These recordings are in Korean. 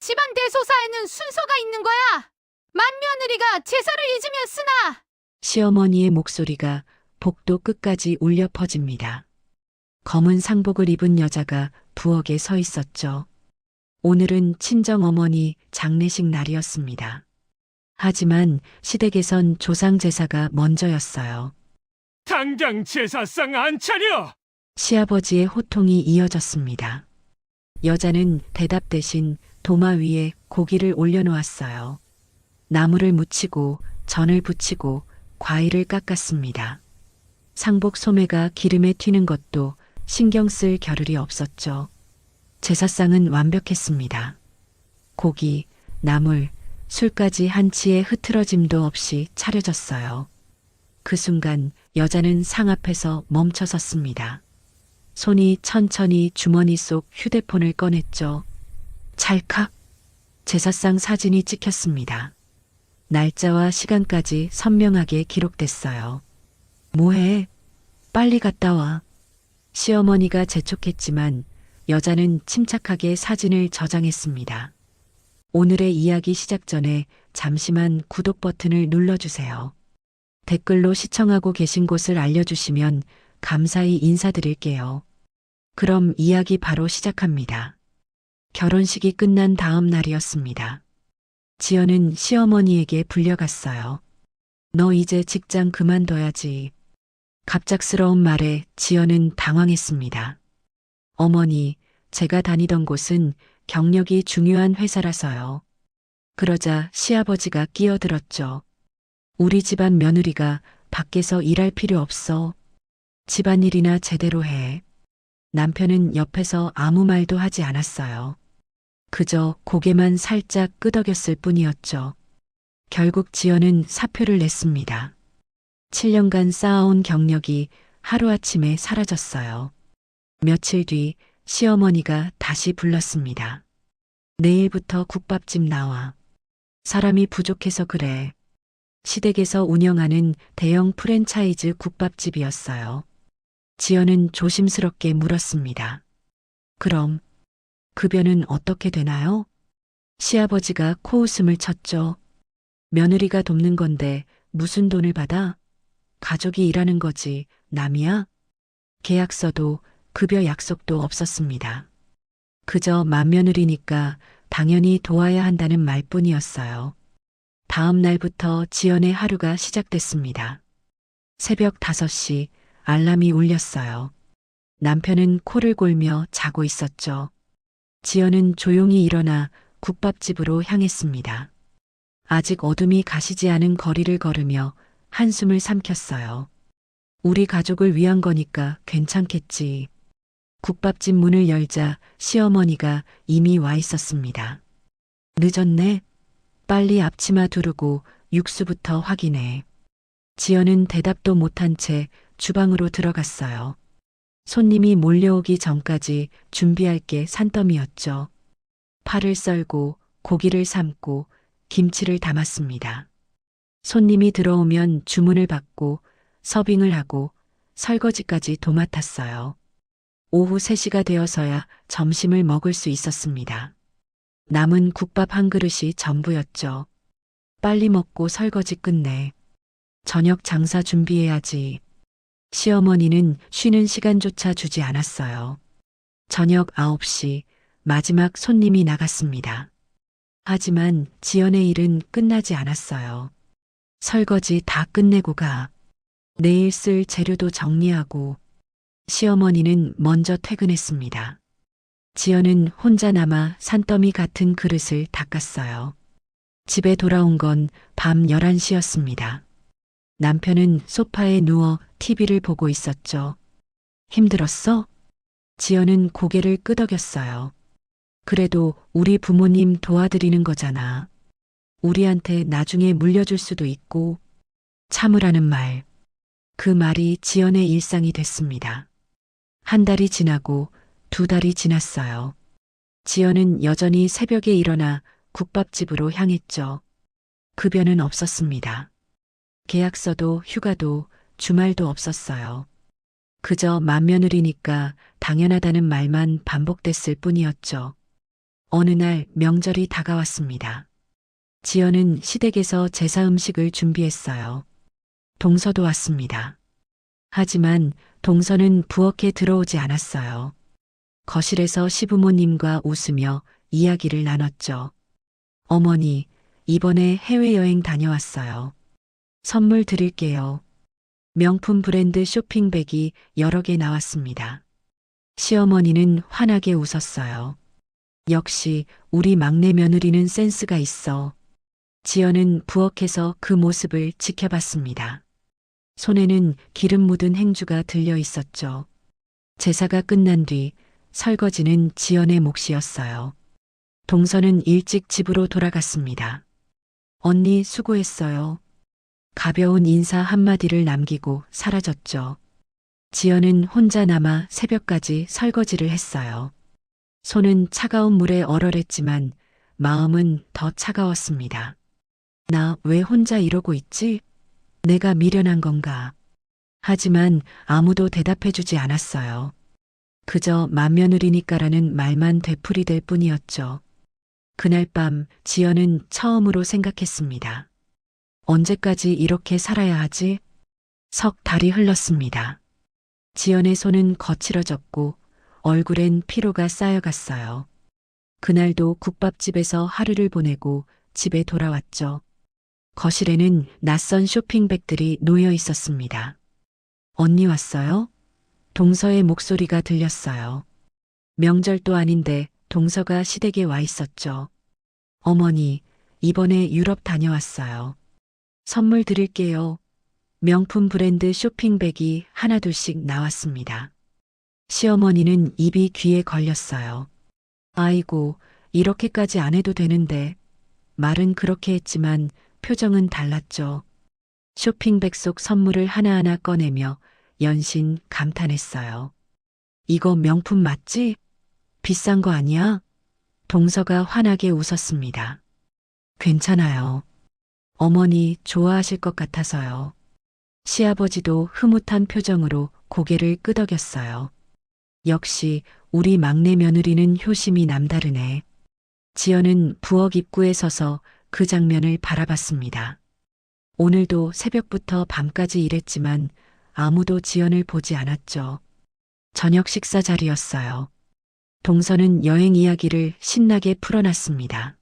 집안 대소사에는 순서가 있는 거야. 맏며느리가 제사를 잊으면 쓰나. 시어머니의 목소리가 복도 끝까지 울려 퍼집니다. 검은 상복을 입은 여자가 부엌에 서 있었죠. 오늘은 친정어머니 장례식 날이었습니다. 하지만 시댁에선 조상 제사가 먼저였어요. 당장 제사상 안 차려! 시아버지의 호통이 이어졌습니다. 여자는 대답 대신 도마 위에 고기를 올려놓았어요. 나물을 무치고 전을 부치고 과일을 깎았습니다. 상복 소매가 기름에 튀는 것도 신경 쓸 겨를이 없었죠. 제사상은 완벽했습니다. 고기, 나물, 술까지 한치의 흐트러짐도 없이 차려졌어요. 그 순간 여자는 상 앞에서 멈춰섰습니다. 손이 천천히 주머니 속 휴대폰을 꺼냈죠. 찰칵! 제사상 사진이 찍혔습니다. 날짜와 시간까지 선명하게 기록됐어요. 뭐해? 빨리 갔다 와. 시어머니가 재촉했지만 여자는 침착하게 사진을 저장했습니다. 오늘의 이야기 시작 전에 잠시만 구독 버튼을 눌러주세요. 댓글로 시청하고 계신 곳을 알려주시면 감사히 인사드릴게요. 그럼 이야기 바로 시작합니다. 결혼식이 끝난 다음 날이었습니다. 지연은 시어머니에게 불려갔어요. 너 이제 직장 그만둬야지. 갑작스러운 말에 지연은 당황했습니다. 어머니, 제가 다니던 곳은 경력이 중요한 회사라서요. 그러자 시아버지가 끼어들었죠. 우리 집안 며느리가 밖에서 일할 필요 없어. 집안일이나 제대로 해. 남편은 옆에서 아무 말도 하지 않았어요. 그저 고개만 살짝 끄덕였을 뿐이었죠. 결국 지연은 사표를 냈습니다. 7년간 쌓아온 경력이 하루아침에 사라졌어요. 며칠 뒤 시어머니가 다시 불렀습니다. 내일부터 국밥집 나와. 사람이 부족해서 그래. 시댁에서 운영하는 대형 프랜차이즈 국밥집이었어요. 지연은 조심스럽게 물었습니다. 그럼 급여는 어떻게 되나요? 시아버지가 코웃음을 쳤죠. 며느리가 돕는 건데 무슨 돈을 받아? 가족이 일하는 거지 남이야? 계약서도 급여 약속도 없었습니다. 그저 맏며느리니까 당연히 도와야 한다는 말뿐이었어요. 다음 날부터 지연의 하루가 시작됐습니다. 새벽 5시 알람이 울렸어요. 남편은 코를 골며 자고 있었죠. 지연은 조용히 일어나 국밥집으로 향했습니다. 아직 어둠이 가시지 않은 거리를 걸으며 한숨을 삼켰어요. 우리 가족을 위한 거니까 괜찮겠지. 국밥집 문을 열자 시어머니가 이미 와 있었습니다. 늦었네. 빨리 앞치마 두르고 육수부터 확인해. 지연은 대답도 못한 채 주방으로 들어갔어요. 손님이 몰려오기 전까지 준비할 게 산더미였죠. 파를 썰고 고기를 삶고 김치를 담았습니다. 손님이 들어오면 주문을 받고 서빙을 하고 설거지까지 도맡았어요. 오후 3시가 되어서야 점심을 먹을 수 있었습니다. 남은 국밥 한 그릇이 전부였죠. 빨리 먹고 설거지 끝내. 저녁 장사 준비해야지. 시어머니는 쉬는 시간조차 주지 않았어요. 저녁 9시 마지막 손님이 나갔습니다. 하지만 지연의 일은 끝나지 않았어요. 설거지 다 끝내고 가. 내일 쓸 재료도 정리하고. 시어머니는 먼저 퇴근했습니다. 지연은 혼자 남아 산더미 같은 그릇을 닦았어요. 집에 돌아온 건 밤 11시였습니다. 남편은 소파에 누워 TV를 보고 있었죠. 힘들었어? 지연은 고개를 끄덕였어요. 그래도 우리 부모님 도와드리는 거잖아. 우리한테 나중에 물려줄 수도 있고. 참으라는 말. 그 말이 지연의 일상이 됐습니다. 한 달이 지나고 2달이 지났어요. 지연은 여전히 새벽에 일어나 국밥집으로 향했죠. 급여는 없었습니다. 계약서도 휴가도 주말도 없었어요. 그저 맏며느리니까 당연하다는 말만 반복됐을 뿐이었죠. 어느 날 명절이 다가왔습니다. 지연은 시댁에서 제사 음식을 준비했어요. 동서도 왔습니다. 하지만 동서는 부엌에 들어오지 않았어요. 거실에서 시부모님과 웃으며 이야기를 나눴죠. 어머니, 이번에 해외여행 다녀왔어요. 선물 드릴게요. 명품 브랜드 쇼핑백이 여러 개 나왔습니다. 시어머니는 환하게 웃었어요. 역시 우리 막내 며느리는 센스가 있어. 지연은 부엌에서 그 모습을 지켜봤습니다. 손에는 기름 묻은 행주가 들려 있었죠. 제사가 끝난 뒤 설거지는 지연의 몫이었어요. 동서는 일찍 집으로 돌아갔습니다. 언니 수고했어요. 가벼운 인사 한마디를 남기고 사라졌죠. 지연은 혼자 남아 새벽까지 설거지를 했어요. 손은 차가운 물에 얼얼했지만 마음은 더 차가웠습니다. 나 왜 혼자 이러고 있지? 내가 미련한 건가? 하지만 아무도 대답해주지 않았어요. 그저 맏며느리니까라는 말만 되풀이될 뿐이었죠. 그날 밤 지연은 처음으로 생각했습니다. 언제까지 이렇게 살아야 하지? 석 달이 흘렀습니다. 지연의 손은 거칠어졌고 얼굴엔 피로가 쌓여갔어요. 그날도 국밥집에서 하루를 보내고 집에 돌아왔죠. 거실에는 낯선 쇼핑백들이 놓여 있었습니다. 언니 왔어요? 동서의 목소리가 들렸어요. 명절도 아닌데 동서가 시댁에 와 있었죠. 어머니, 이번에 유럽 다녀왔어요. 선물 드릴게요. 명품 브랜드 쇼핑백이 하나둘씩 나왔습니다. 시어머니는 입이 귀에 걸렸어요. 아이고, 이렇게까지 안 해도 되는데. 말은 그렇게 했지만 표정은 달랐죠. 쇼핑백 속 선물을 하나하나 꺼내며 연신 감탄했어요. 이거 명품 맞지? 비싼 거 아니야? 동서가 환하게 웃었습니다. 괜찮아요. 어머니 좋아하실 것 같아서요. 시아버지도 흐뭇한 표정으로 고개를 끄덕였어요. 역시 우리 막내 며느리는 효심이 남다르네. 지연은 부엌 입구에 서서 그 장면을 바라봤습니다. 오늘도 새벽부터 밤까지 일했지만 아무도 지연을 보지 않았죠. 저녁 식사 자리였어요. 동서는 여행 이야기를 신나게 풀어놨습니다.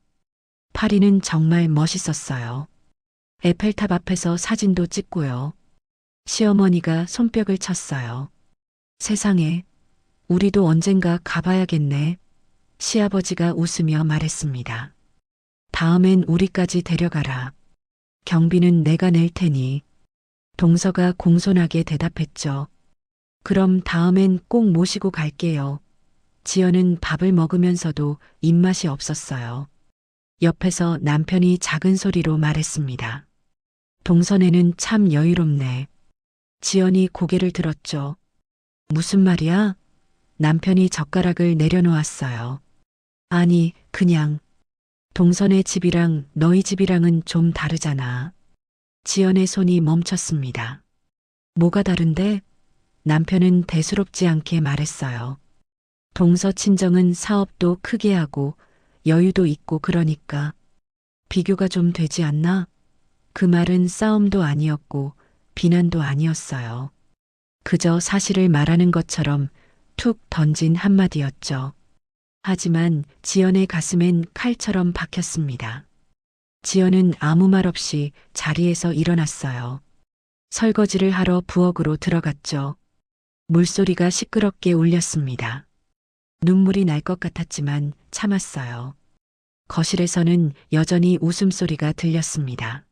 파리는 정말 멋있었어요. 에펠탑 앞에서 사진도 찍고요. 시어머니가 손뼉을 쳤어요. 세상에, 우리도 언젠가 가봐야겠네. 시아버지가 웃으며 말했습니다. 다음엔 우리까지 데려가라. 경비는 내가 낼 테니. 동서가 공손하게 대답했죠. 그럼 다음엔 꼭 모시고 갈게요. 지연은 밥을 먹으면서도 입맛이 없었어요. 옆에서 남편이 작은 소리로 말했습니다. 동선에는 참 여유롭네. 지연이 고개를 들었죠. 무슨 말이야? 남편이 젓가락을 내려놓았어요. 아니, 그냥. 동선의 집이랑 너희 집이랑은 좀 다르잖아. 지연의 손이 멈췄습니다. 뭐가 다른데? 남편은 대수롭지 않게 말했어요. 동서 친정은 사업도 크게 하고 여유도 있고 그러니까 비교가 좀 되지 않나? 그 말은 싸움도 아니었고 비난도 아니었어요. 그저 사실을 말하는 것처럼 툭 던진 한마디였죠. 하지만 지연의 가슴엔 칼처럼 박혔습니다. 지연은 아무 말 없이 자리에서 일어났어요. 설거지를 하러 부엌으로 들어갔죠. 물소리가 시끄럽게 울렸습니다. 눈물이 날 것 같았지만 참았어요. 거실에서는 여전히 웃음소리가 들렸습니다.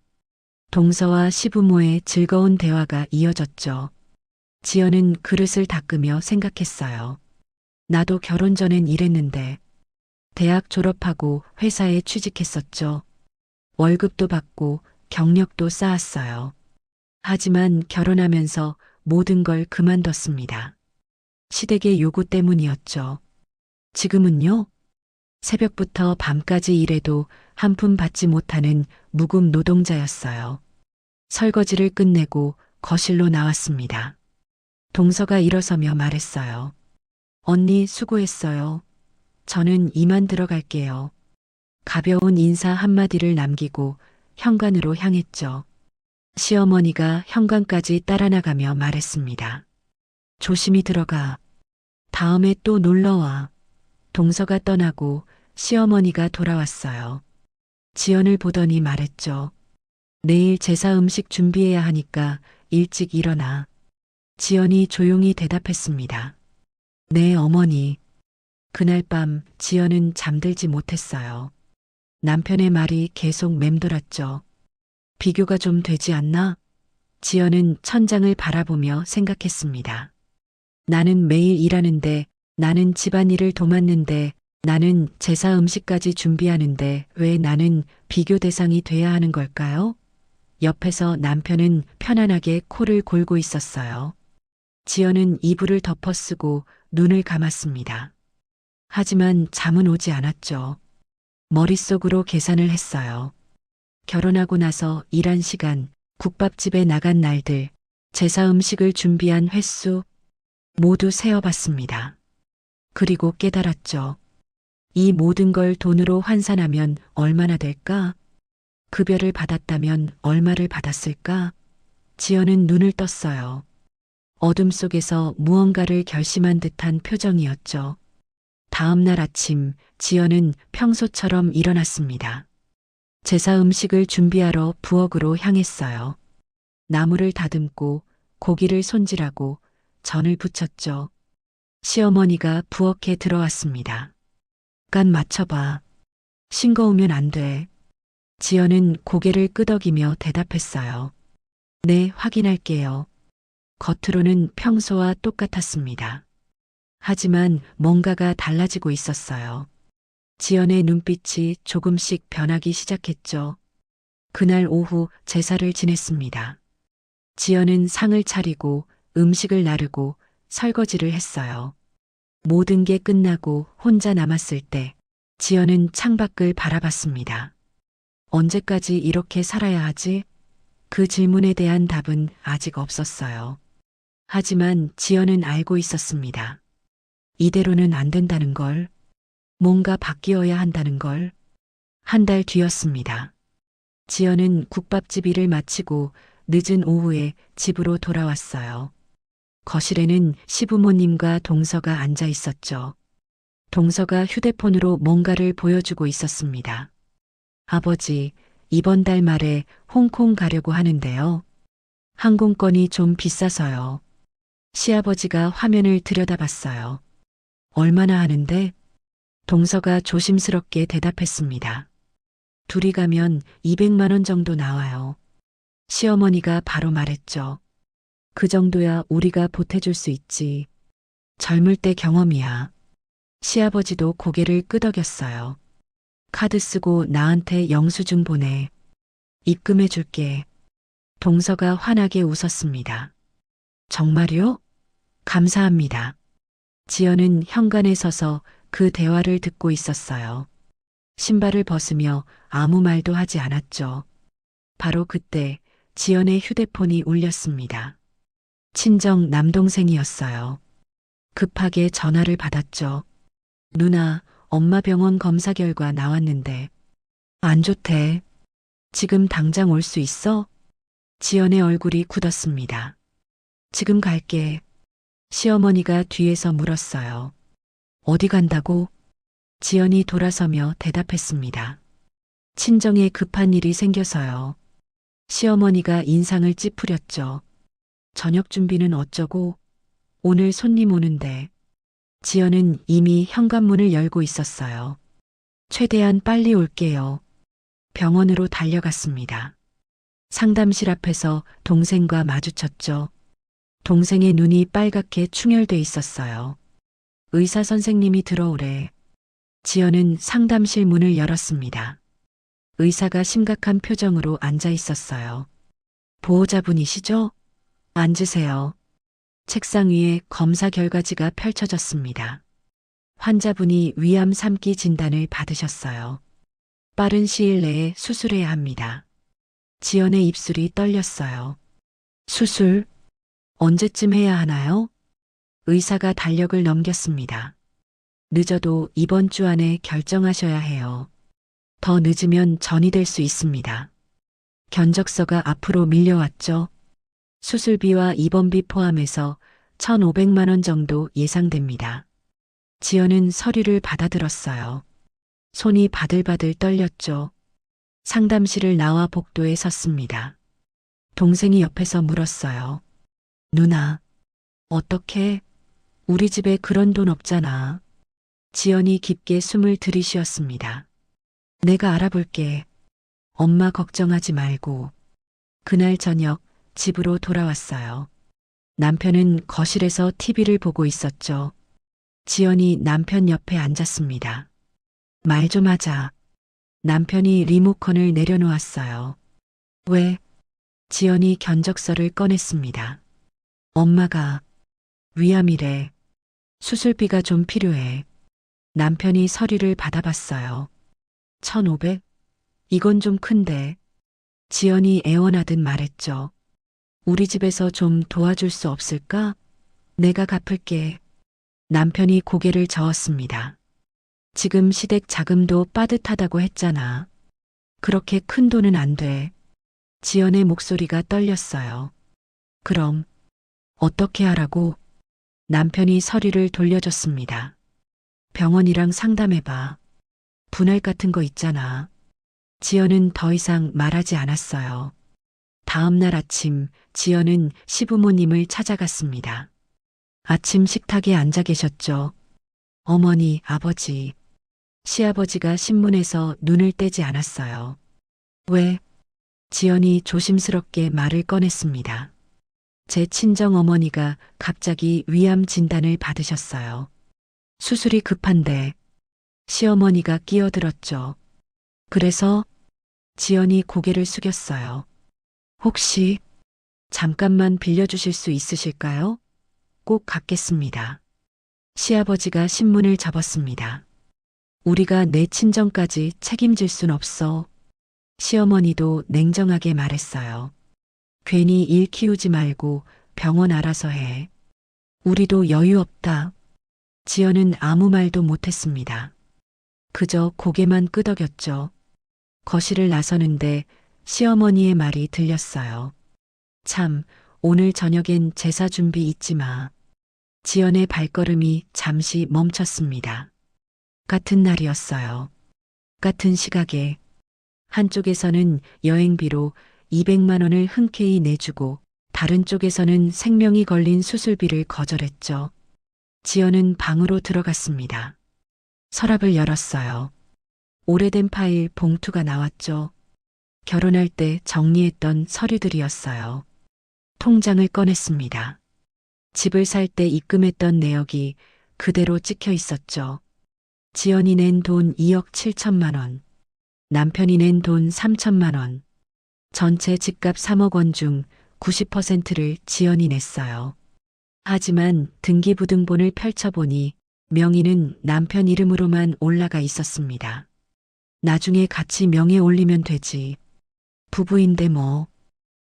동서와 시부모의 즐거운 대화가 이어졌죠. 지연은 그릇을 닦으며 생각했어요. 나도 결혼 전엔 이랬는데. 대학 졸업하고 회사에 취직했었죠. 월급도 받고 경력도 쌓았어요. 하지만 결혼하면서 모든 걸 그만뒀습니다. 시댁의 요구 때문이었죠. 지금은요? 새벽부터 밤까지 일해도 한 푼 받지 못하는 무급 노동자였어요. 설거지를 끝내고 거실로 나왔습니다. 동서가 일어서며 말했어요. 언니 수고했어요. 저는 이만 들어갈게요. 가벼운 인사 한마디를 남기고 현관으로 향했죠. 시어머니가 현관까지 따라 나가며 말했습니다. 조심히 들어가. 다음에 또 놀러와. 동서가 떠나고 시어머니가 돌아왔어요. 지연을 보더니 말했죠. 내일 제사 음식 준비해야 하니까 일찍 일어나. 지연이 조용히 대답했습니다. 네, 어머니. 그날 밤 지연은 잠들지 못했어요. 남편의 말이 계속 맴돌았죠. 비교가 좀 되지 않나? 지연은 천장을 바라보며 생각했습니다. 나는 매일 일하는데, 나는 집안일을 도맡는데, 나는 제사 음식까지 준비하는데 왜 나는 비교 대상이 돼야 하는 걸까요? 옆에서 남편은 편안하게 코를 골고 있었어요. 지연은 이불을 덮어쓰고 눈을 감았습니다. 하지만 잠은 오지 않았죠. 머릿속으로 계산을 했어요. 결혼하고 나서 일한 시간, 국밥집에 나간 날들, 제사 음식을 준비한 횟수 모두 세어봤습니다. 그리고 깨달았죠. 이 모든 걸 돈으로 환산하면 얼마나 될까? 급여를 받았다면 얼마를 받았을까? 지연은 눈을 떴어요. 어둠 속에서 무언가를 결심한 듯한 표정이었죠. 다음 날 아침 지연은 평소처럼 일어났습니다. 제사 음식을 준비하러 부엌으로 향했어요. 나물을 다듬고 고기를 손질하고 전을 부쳤죠. 시어머니가 부엌에 들어왔습니다. 간 맞춰봐. 싱거우면 안 돼. 지연은 고개를 끄덕이며 대답했어요. 네, 확인할게요. 겉으로는 평소와 똑같았습니다. 하지만 뭔가가 달라지고 있었어요. 지연의 눈빛이 조금씩 변하기 시작했죠. 그날 오후 제사를 지냈습니다. 지연은 상을 차리고 음식을 나르고 설거지를 했어요. 모든 게 끝나고 혼자 남았을 때 지연은 창밖을 바라봤습니다. 언제까지 이렇게 살아야 하지? 그 질문에 대한 답은 아직 없었어요. 하지만 지연은 알고 있었습니다. 이대로는 안 된다는 걸, 뭔가 바뀌어야 한다는 걸. 한 달 뒤였습니다. 지연은 국밥집 일을 마치고 늦은 오후에 집으로 돌아왔어요. 거실에는 시부모님과 동서가 앉아 있었죠. 동서가 휴대폰으로 뭔가를 보여주고 있었습니다. 아버지, 이번 달 말에 홍콩 가려고 하는데요. 항공권이 좀 비싸서요. 시아버지가 화면을 들여다봤어요. 얼마나 하는데? 동서가 조심스럽게 대답했습니다. 둘이 가면 200만 원 정도 나와요. 시어머니가 바로 말했죠. 그 정도야 우리가 보태줄 수 있지. 젊을 때 경험이야. 시아버지도 고개를 끄덕였어요. 카드 쓰고 나한테 영수증 보내. 입금해 줄게. 동서가 환하게 웃었습니다. 정말요? 감사합니다. 지연은 현관에 서서 그 대화를 듣고 있었어요. 신발을 벗으며 아무 말도 하지 않았죠. 바로 그때 지연의 휴대폰이 울렸습니다. 친정 남동생이었어요. 급하게 전화를 받았죠. 누나, 엄마 병원 검사 결과 나왔는데 안 좋대. 지금 당장 올 수 있어? 지연의 얼굴이 굳었습니다. 지금 갈게. 시어머니가 뒤에서 물었어요. 어디 간다고? 지연이 돌아서며 대답했습니다. 친정에 급한 일이 생겨서요. 시어머니가 인상을 찌푸렸죠. 저녁 준비는 어쩌고? 오늘 손님 오는데. 지연은 이미 현관문을 열고 있었어요. 최대한 빨리 올게요. 병원으로 달려갔습니다. 상담실 앞에서 동생과 마주쳤죠. 동생의 눈이 빨갛게 충혈돼 있었어요. 의사 선생님이 들어오래. 지연은 상담실 문을 열었습니다. 의사가 심각한 표정으로 앉아 있었어요. 보호자분이시죠? 앉으세요. 책상 위에 검사 결과지가 펼쳐졌습니다. 환자분이 위암 3기 진단을 받으셨어요. 빠른 시일 내에 수술해야 합니다. 지연의 입술이 떨렸어요. 수술? 언제쯤 해야 하나요? 의사가 달력을 넘겼습니다. 늦어도 이번 주 안에 결정하셔야 해요. 더 늦으면 전이 될 수 있습니다. 견적서가 앞으로 밀려왔죠. 수술비와 입원비 포함해서 1,500만 원 정도 예상됩니다. 지연은 서류를 받아들었어요. 손이 바들바들 떨렸죠. 상담실을 나와 복도에 섰습니다. 동생이 옆에서 물었어요. 누나, 어떻게? 우리 집에 그런 돈 없잖아. 지연이 깊게 숨을 들이쉬었습니다. 내가 알아볼게. 엄마 걱정하지 말고. 그날 저녁 집으로 돌아왔어요. 남편은 거실에서 TV를 보고 있었죠. 지연이 남편 옆에 앉았습니다. 말 좀 하자. 남편이 리모컨을 내려놓았어요. 왜? 지연이 견적서를 꺼냈습니다. 엄마가 위암이래. 수술비가 좀 필요해. 남편이 서류를 받아봤어요. 1,500? 이건 좀 큰데. 지연이 애원하듯 말했죠. 우리 집에서 좀 도와줄 수 없을까? 내가 갚을게. 남편이 고개를 저었습니다. 지금 시댁 자금도 빠듯하다고 했잖아. 그렇게 큰 돈은 안 돼. 지연의 목소리가 떨렸어요. 그럼 어떻게 하라고? 남편이 서류를 돌려줬습니다. 병원이랑 상담해봐. 분할 같은 거 있잖아. 지연은 더 이상 말하지 않았어요. 다음 날 아침 지연은 시부모님을 찾아갔습니다. 아침 식탁에 앉아 계셨죠. 어머니, 아버지. 시아버지가 신문에서 눈을 떼지 않았어요. 왜? 지연이 조심스럽게 말을 꺼냈습니다. 제 친정 어머니가 갑자기 위암 진단을 받으셨어요. 수술이 급한데 시어머니가 끼어들었죠. 그래서 지연이 고개를 숙였어요. 혹시 잠깐만 빌려주실 수 있으실까요? 꼭 갚겠습니다. 시아버지가 신문을 접었습니다. 우리가 내 친정까지 책임질 순 없어. 시어머니도 냉정하게 말했어요. 괜히 일 키우지 말고 병원 알아서 해. 우리도 여유 없다. 지연은 아무 말도 못했습니다. 그저 고개만 끄덕였죠. 거실을 나서는데 시어머니의 말이 들렸어요. 참, 오늘 저녁엔 제사 준비 잊지 마. 지연의 발걸음이 잠시 멈췄습니다. 같은 날이었어요. 같은 시각에 한쪽에서는 여행비로 200만 원을 흔쾌히 내주고 다른 쪽에서는 생명이 걸린 수술비를 거절했죠. 지연은 방으로 들어갔습니다. 서랍을 열었어요. 오래된 파일 봉투가 나왔죠. 결혼할 때 정리했던 서류들이었어요. 통장을 꺼냈습니다. 집을 살 때 입금했던 내역이 그대로 찍혀 있었죠. 지연이 낸 돈 2억 7천만 원, 남편이 낸 돈 3천만 원, 전체 집값 3억 원 중 90%를 지연이 냈어요. 하지만 등기부등본을 펼쳐보니 명의는 남편 이름으로만 올라가 있었습니다. 나중에 같이 명예 올리면 되지. 부부인데 뭐.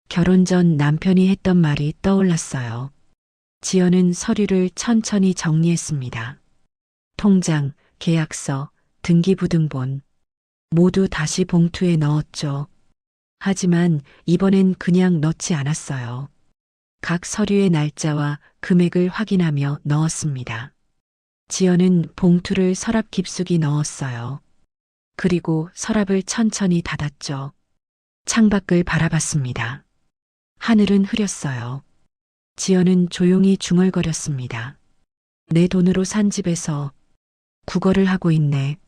결혼 전 남편이 했던 말이 떠올랐어요. 지연은 서류를 천천히 정리했습니다. 통장, 계약서, 등기부등본 모두 다시 봉투에 넣었죠. 하지만 이번엔 그냥 넣지 않았어요. 각 서류의 날짜와 금액을 확인하며 넣었습니다. 지연은 봉투를 서랍 깊숙이 넣었어요. 그리고 서랍을 천천히 닫았죠. 창밖을 바라봤습니다. 하늘은 흐렸어요. 지연은 조용히 중얼거렸습니다. 내 돈으로 산 집에서 구걸을 하고 있네.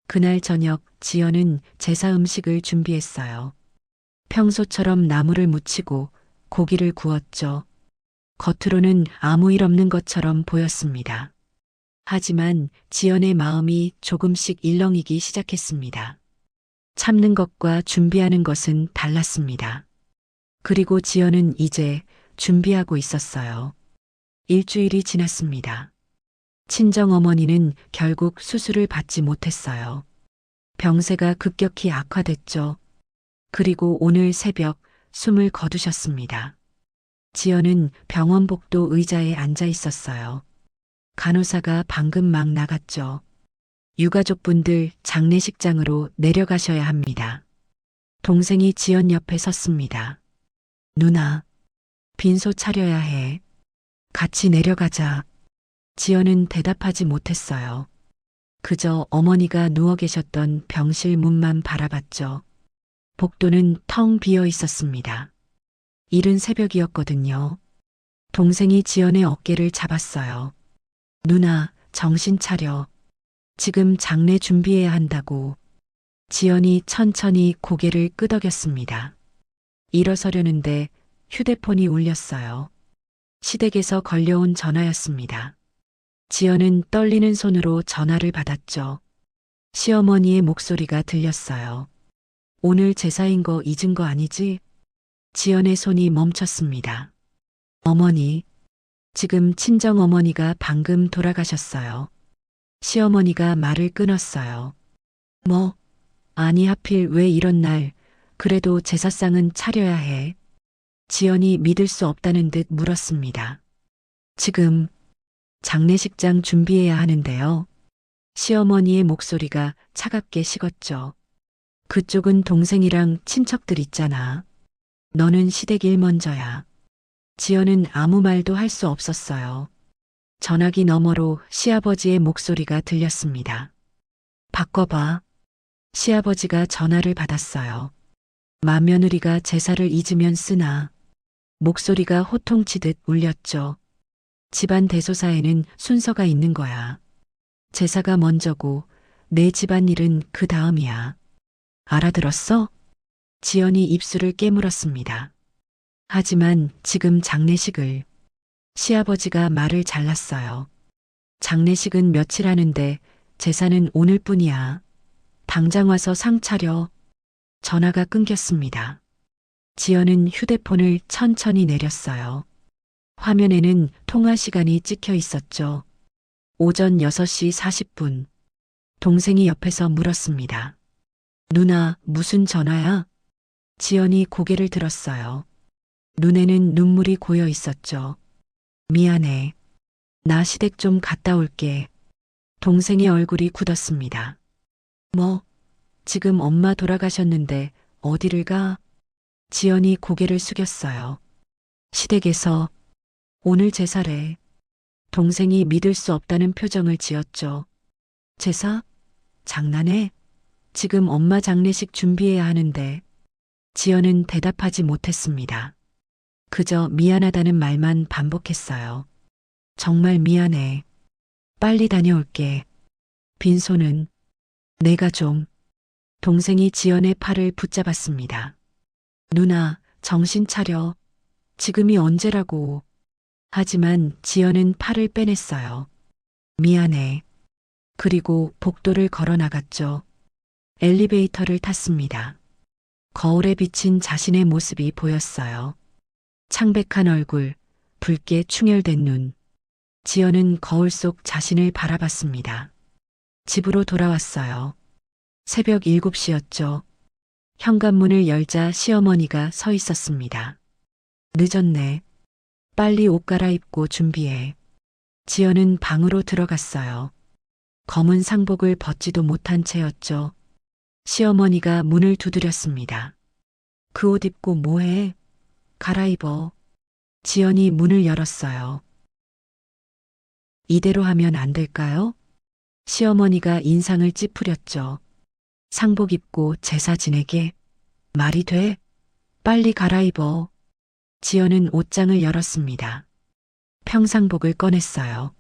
그날 저녁 지연은 제사 음식을 준비했어요. 평소처럼 나물을 무치고 고기를 구웠죠. 겉으로는 아무 일 없는 것처럼 보였습니다. 하지만 지연의 마음이 조금씩 일렁이기 시작했습니다. 참는 것과 준비하는 것은 달랐습니다. 그리고 지연은 이제 준비하고 있었어요. 일주일이 지났습니다. 친정어머니는 결국 수술을 받지 못했어요. 병세가 급격히 악화됐죠. 그리고 오늘 새벽 숨을 거두셨습니다. 지연은 병원 복도 의자에 앉아 있었어요. 간호사가 방금 막 나갔죠. 유가족분들 장례식장으로 내려가셔야 합니다. 동생이 지연 옆에 섰습니다. 누나, 빈소 차려야 해. 같이 내려가자. 지연은 대답하지 못했어요. 그저 어머니가 누워 계셨던 병실 문만 바라봤죠. 복도는 텅 비어 있었습니다. 이른 새벽이었거든요. 동생이 지연의 어깨를 잡았어요. 누나, 정신 차려. 지금 장례 준비해야 한다고. 지연이 천천히 고개를 끄덕였습니다. 일어서려는데 휴대폰이 울렸어요. 시댁에서 걸려온 전화였습니다. 지연은 떨리는 손으로 전화를 받았죠. 시어머니의 목소리가 들렸어요. 오늘 제사인 거 잊은 거 아니지? 지연의 손이 멈췄습니다. 어머니, 지금 친정어머니가 방금 돌아가셨어요. 시어머니가 말을 끊었어요. 뭐? 아니 하필 왜 이런 날, 그래도 제사상은 차려야 해. 지연이 믿을 수 없다는 듯 물었습니다. 지금 장례식장 준비해야 하는데요. 시어머니의 목소리가 차갑게 식었죠. 그쪽은 동생이랑 친척들 있잖아. 너는 시댁 일 먼저야. 지연은 아무 말도 할 수 없었어요. 전화기 너머로 시아버지의 목소리가 들렸습니다. 바꿔봐. 시아버지가 전화를 받았어요. 맏며느리가 제사를 잊으면 쓰나. 목소리가 호통치듯 울렸죠. 집안 대소사에는 순서가 있는 거야. 제사가 먼저고 내 집안일은 그 다음이야. 알아들었어? 지연이 입술을 깨물었습니다. 하지만 지금 장례식을 시아버지가 말을 잘랐어요. 장례식은 며칠 하는데 제사는 오늘뿐이야. 당장 와서 상 차려. 전화가 끊겼습니다. 지연은 휴대폰을 천천히 내렸어요. 화면에는 통화 시간이 찍혀 있었죠. 오전 6시 40분. 동생이 옆에서 물었습니다. 누나, 무슨 전화야? 지연이 고개를 들었어요. 눈에는 눈물이 고여 있었죠. 미안해. 나 시댁 좀 갔다 올게. 동생의 얼굴이 굳었습니다. 뭐? 지금 엄마 돌아가셨는데 어디를 가? 지연이 고개를 숙였어요. 시댁에서 오늘 제사래. 동생이 믿을 수 없다는 표정을 지었죠. 제사? 장난해? 지금 엄마 장례식 준비해야 하는데. 지연은 대답하지 못했습니다. 그저 미안하다는 말만 반복했어요. 정말 미안해. 빨리 다녀올게. 빈소는 내가 좀. 동생이 지연의 팔을 붙잡았습니다. 누나, 정신 차려. 지금이 언제라고. 하지만 지연은 팔을 빼냈어요. 미안해. 그리고 복도를 걸어 나갔죠. 엘리베이터를 탔습니다. 거울에 비친 자신의 모습이 보였어요. 창백한 얼굴, 붉게 충혈된 눈. 지연은 거울 속 자신을 바라봤습니다. 집으로 돌아왔어요. 새벽 7시였죠. 현관문을 열자 시어머니가 서 있었습니다. 늦었네. 빨리 옷 갈아입고 준비해. 지연은 방으로 들어갔어요. 검은 상복을 벗지도 못한 채였죠. 시어머니가 문을 두드렸습니다. 그 옷 입고 뭐해? 갈아입어. 지연이 문을 열었어요. 이대로 하면 안 될까요? 시어머니가 인상을 찌푸렸죠. 상복 입고 제사 지내게? 말이 돼? 빨리 갈아입어. 지연은 옷장을 열었습니다. 평상복을 꺼냈어요.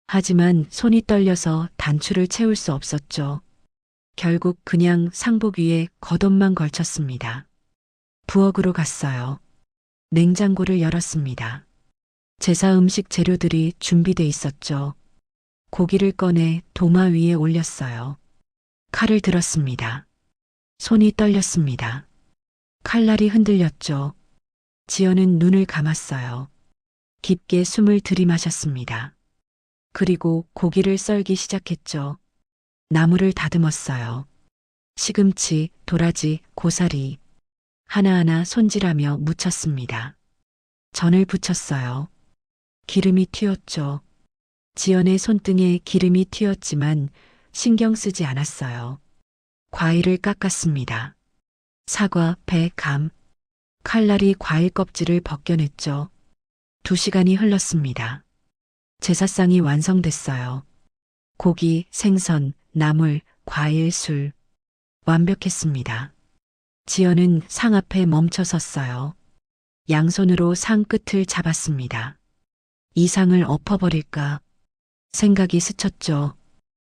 하지만 손이 떨려서 단추를 채울 수 없었죠. 결국 그냥 상복 위에 겉옷만 걸쳤습니다. 부엌으로 갔어요. 냉장고를 열었습니다. 제사 음식 재료들이 준비돼 있었죠. 고기를 꺼내 도마 위에 올렸어요. 칼을 들었습니다. 손이 떨렸습니다. 칼날이 흔들렸죠. 지연은 눈을 감았어요. 깊게 숨을 들이마셨습니다. 그리고 고기를 썰기 시작했죠. 나물을 다듬었어요. 시금치, 도라지, 고사리. 하나하나 손질하며 무쳤습니다. 전을 부쳤어요. 기름이 튀었죠. 지연의 손등에 기름이 튀었지만 신경 쓰지 않았어요. 과일을 깎았습니다. 사과, 배, 감. 칼날이 과일 껍질을 벗겨냈죠. 2시간이 흘렀습니다. 제사상이 완성됐어요. 고기, 생선, 나물, 과일, 술. 완벽했습니다. 지연은 상 앞에 멈춰 섰어요. 양손으로 상 끝을 잡았습니다. 이 상을 엎어버릴까? 생각이 스쳤죠.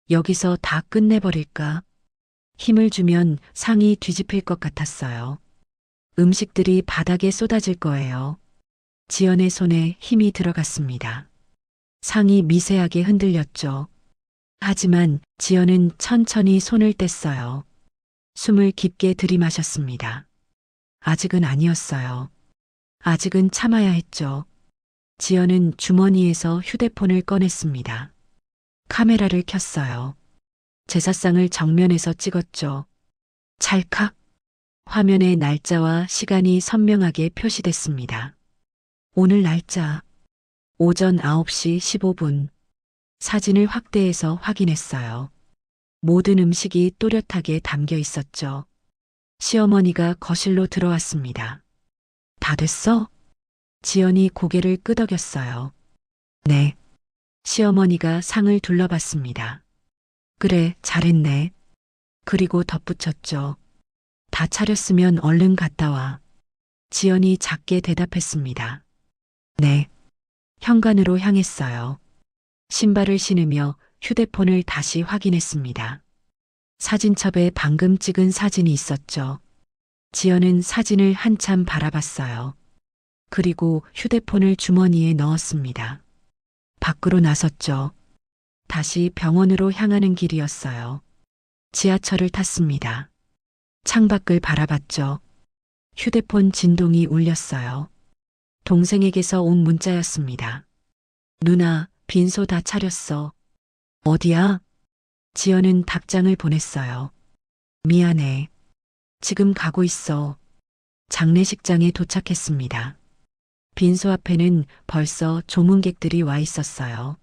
여기서 다 끝내버릴까? 힘을 주면 상이 뒤집힐 것 같았어요. 음식들이 바닥에 쏟아질 거예요. 지연의 손에 힘이 들어갔습니다. 상이 미세하게 흔들렸죠. 하지만 지연은 천천히 손을 뗐어요. 숨을 깊게 들이마셨습니다. 아직은 아니었어요. 아직은 참아야 했죠. 지연은 주머니에서 휴대폰을 꺼냈습니다. 카메라를 켰어요. 제사상을 정면에서 찍었죠. 찰칵. 화면에 날짜와 시간이 선명하게 표시됐습니다. 오늘 날짜. 오전 9시 15분. 사진을 확대해서 확인했어요. 모든 음식이 또렷하게 담겨 있었죠. 시어머니가 거실로 들어왔습니다. 다 됐어? 지연이 고개를 끄덕였어요. 네. 시어머니가 상을 둘러봤습니다. 그래, 잘했네. 그리고 덧붙였죠. 다 차렸으면 얼른 갔다 와. 지연이 작게 대답했습니다. 네. 현관으로 향했어요. 신발을 신으며 휴대폰을 다시 확인했습니다. 사진첩에 방금 찍은 사진이 있었죠. 지연은 사진을 한참 바라봤어요. 그리고 휴대폰을 주머니에 넣었습니다. 밖으로 나섰죠. 다시 병원으로 향하는 길이었어요. 지하철을 탔습니다. 창밖을 바라봤죠. 휴대폰 진동이 울렸어요. 동생에게서 온 문자였습니다. 누나, 빈소 다 차렸어. 어디야? 지연은 답장을 보냈어요. 미안해. 지금 가고 있어. 장례식장에 도착했습니다. 빈소 앞에는 벌써 조문객들이 와 있었어요.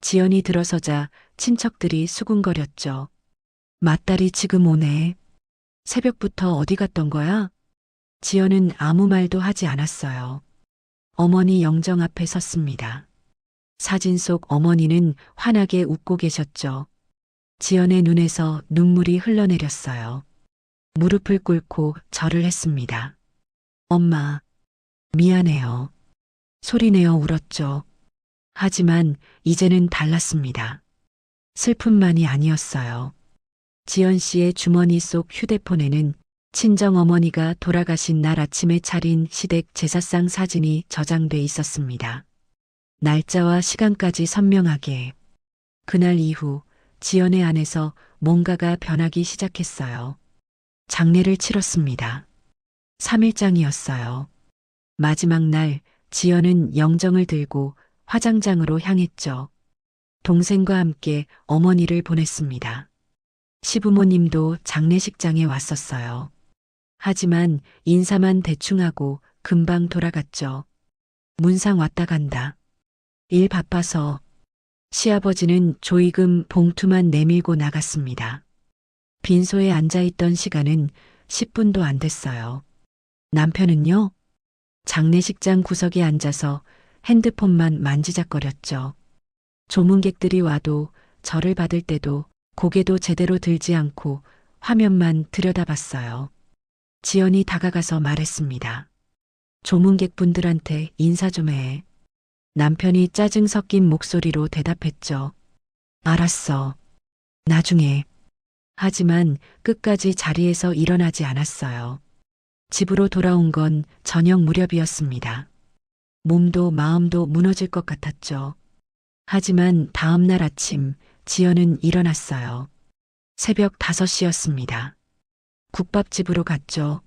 지연이 들어서자 친척들이 수군거렸죠. 맏딸이 지금 오네. 새벽부터 어디 갔던 거야? 지연은 아무 말도 하지 않았어요. 어머니 영정 앞에 섰습니다. 사진 속 어머니는 환하게 웃고 계셨죠. 지연의 눈에서 눈물이 흘러내렸어요. 무릎을 꿇고 절을 했습니다. 엄마, 미안해요. 소리내어 울었죠. 하지만 이제는 달랐습니다. 슬픔만이 아니었어요. 지연 씨의 주머니 속 휴대폰에는 친정 어머니가 돌아가신 날 아침에 차린 시댁 제사상 사진이 저장돼 있었습니다. 날짜와 시간까지 선명하게. 그날 이후 지연의 안에서 뭔가가 변하기 시작했어요. 장례를 치렀습니다. 3일장이었어요. 마지막 날 지연은 영정을 들고 화장장으로 향했죠. 동생과 함께 어머니를 보냈습니다. 시부모님도 장례식장에 왔었어요. 하지만 인사만 대충 하고 금방 돌아갔죠. 문상 왔다 간다. 일 바빠서. 시아버지는 조의금 봉투만 내밀고 나갔습니다. 빈소에 앉아있던 시간은 10분도 안 됐어요. 남편은요? 장례식장 구석에 앉아서 핸드폰만 만지작거렸죠. 조문객들이 와도 절을 받을 때도 고개도 제대로 들지 않고 화면만 들여다봤어요. 지연이 다가가서 말했습니다. 조문객분들한테 인사 좀 해. 남편이 짜증 섞인 목소리로 대답했죠. 알았어. 나중에. 하지만 끝까지 자리에서 일어나지 않았어요. 집으로 돌아온 건 저녁 무렵이었습니다. 몸도 마음도 무너질 것 같았죠. 하지만 다음 날 아침 지연은 일어났어요. 새벽 5시였습니다. 국밥집으로 갔죠.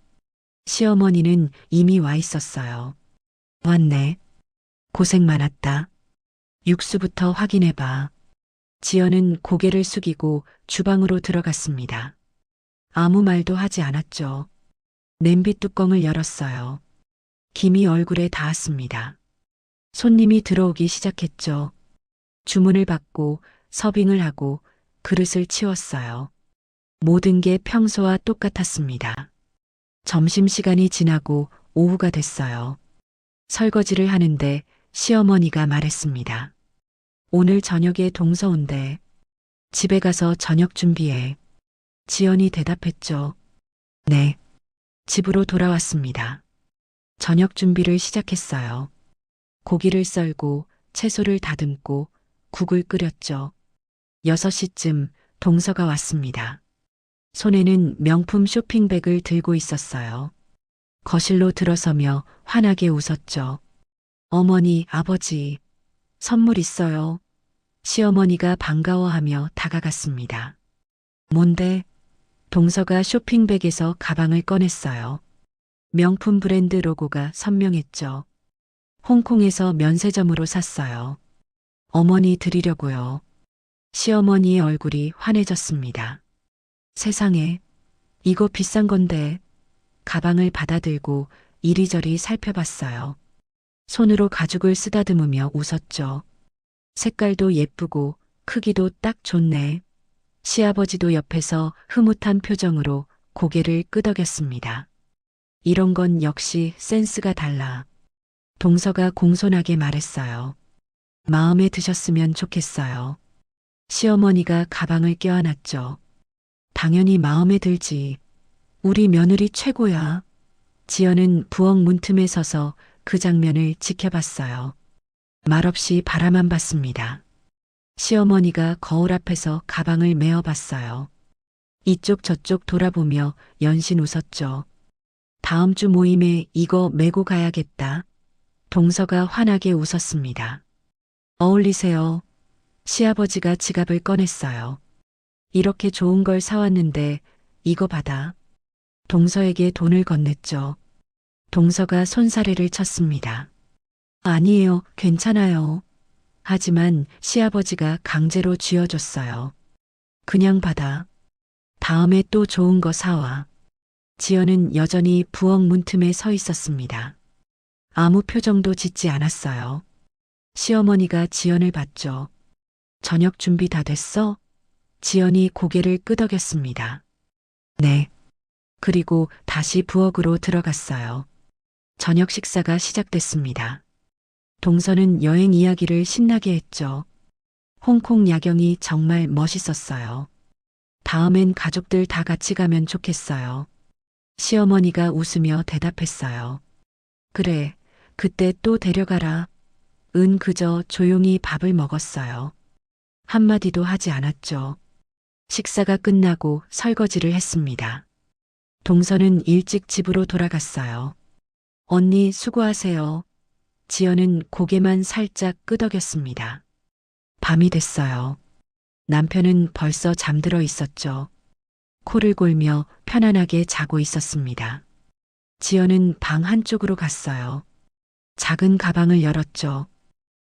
시어머니는 이미 와 있었어요. 왔네. 고생 많았다. 육수부터 확인해봐. 지연은 고개를 숙이고 주방으로 들어갔습니다. 아무 말도 하지 않았죠. 냄비 뚜껑을 열었어요. 김이 얼굴에 닿았습니다. 손님이 들어오기 시작했죠. 주문을 받고 서빙을 하고 그릇을 치웠어요. 모든 게 평소와 똑같았습니다. 점심시간이 지나고 오후가 됐어요. 설거지를 하는데 시어머니가 말했습니다. 오늘 저녁에 동서 온대. 집에 가서 저녁 준비해. 지연이 대답했죠. 네. 집으로 돌아왔습니다. 저녁 준비를 시작했어요. 고기를 썰고 채소를 다듬고 국을 끓였죠. 6시쯤 동서가 왔습니다. 손에는 명품 쇼핑백을 들고 있었어요. 거실로 들어서며 환하게 웃었죠. 어머니, 아버지, 선물 있어요. 시어머니가 반가워하며 다가갔습니다. 뭔데? 동서가 쇼핑백에서 가방을 꺼냈어요. 명품 브랜드 로고가 선명했죠. 홍콩에서 면세점으로 샀어요. 어머니 드리려고요. 시어머니의 얼굴이 환해졌습니다. 세상에, 이거 비싼 건데. 가방을 받아들고 이리저리 살펴봤어요. 손으로 가죽을 쓰다듬으며 웃었죠. 색깔도 예쁘고 크기도 딱 좋네. 시아버지도 옆에서 흐뭇한 표정으로 고개를 끄덕였습니다. 이런 건 역시 센스가 달라. 동서가 공손하게 말했어요. 마음에 드셨으면 좋겠어요. 시어머니가 가방을 껴안았죠. 당연히 마음에 들지. 우리 며느리 최고야. 지연은 부엌 문틈에 서서 그 장면을 지켜봤어요. 말없이 바라만 봤습니다. 시어머니가 거울 앞에서 가방을 메어봤어요. 이쪽 저쪽 돌아보며 연신 웃었죠. 다음 주 모임에 이거 메고 가야겠다. 동서가 환하게 웃었습니다. 어울리세요. 시아버지가 지갑을 꺼냈어요. 이렇게 좋은 걸 사왔는데 이거 받아. 동서에게 돈을 건넸죠. 동서가 손사래를 쳤습니다. 아니에요, 괜찮아요. 하지만 시아버지가 강제로 쥐어줬어요. 그냥 받아. 다음에 또 좋은 거 사와. 지연은 여전히 부엌 문틈에 서 있었습니다. 아무 표정도 짓지 않았어요. 시어머니가 지연을 봤죠. 저녁 준비 다 됐어? 지연이 고개를 끄덕였습니다. 네. 그리고 다시 부엌으로 들어갔어요. 저녁 식사가 시작됐습니다. 동서는 여행 이야기를 신나게 했죠. 홍콩 야경이 정말 멋있었어요. 다음엔 가족들 다 같이 가면 좋겠어요. 시어머니가 웃으며 대답했어요. 그래, 그때 또 데려가라. 은 그저 조용히 밥을 먹었어요. 한마디도 하지 않았죠. 식사가 끝나고 설거지를 했습니다. 동서는 일찍 집으로 돌아갔어요. 언니 수고하세요. 지연은 고개만 살짝 끄덕였습니다. 밤이 됐어요. 남편은 벌써 잠들어 있었죠. 코를 골며 편안하게 자고 있었습니다. 지연은 방 한쪽으로 갔어요. 작은 가방을 열었죠.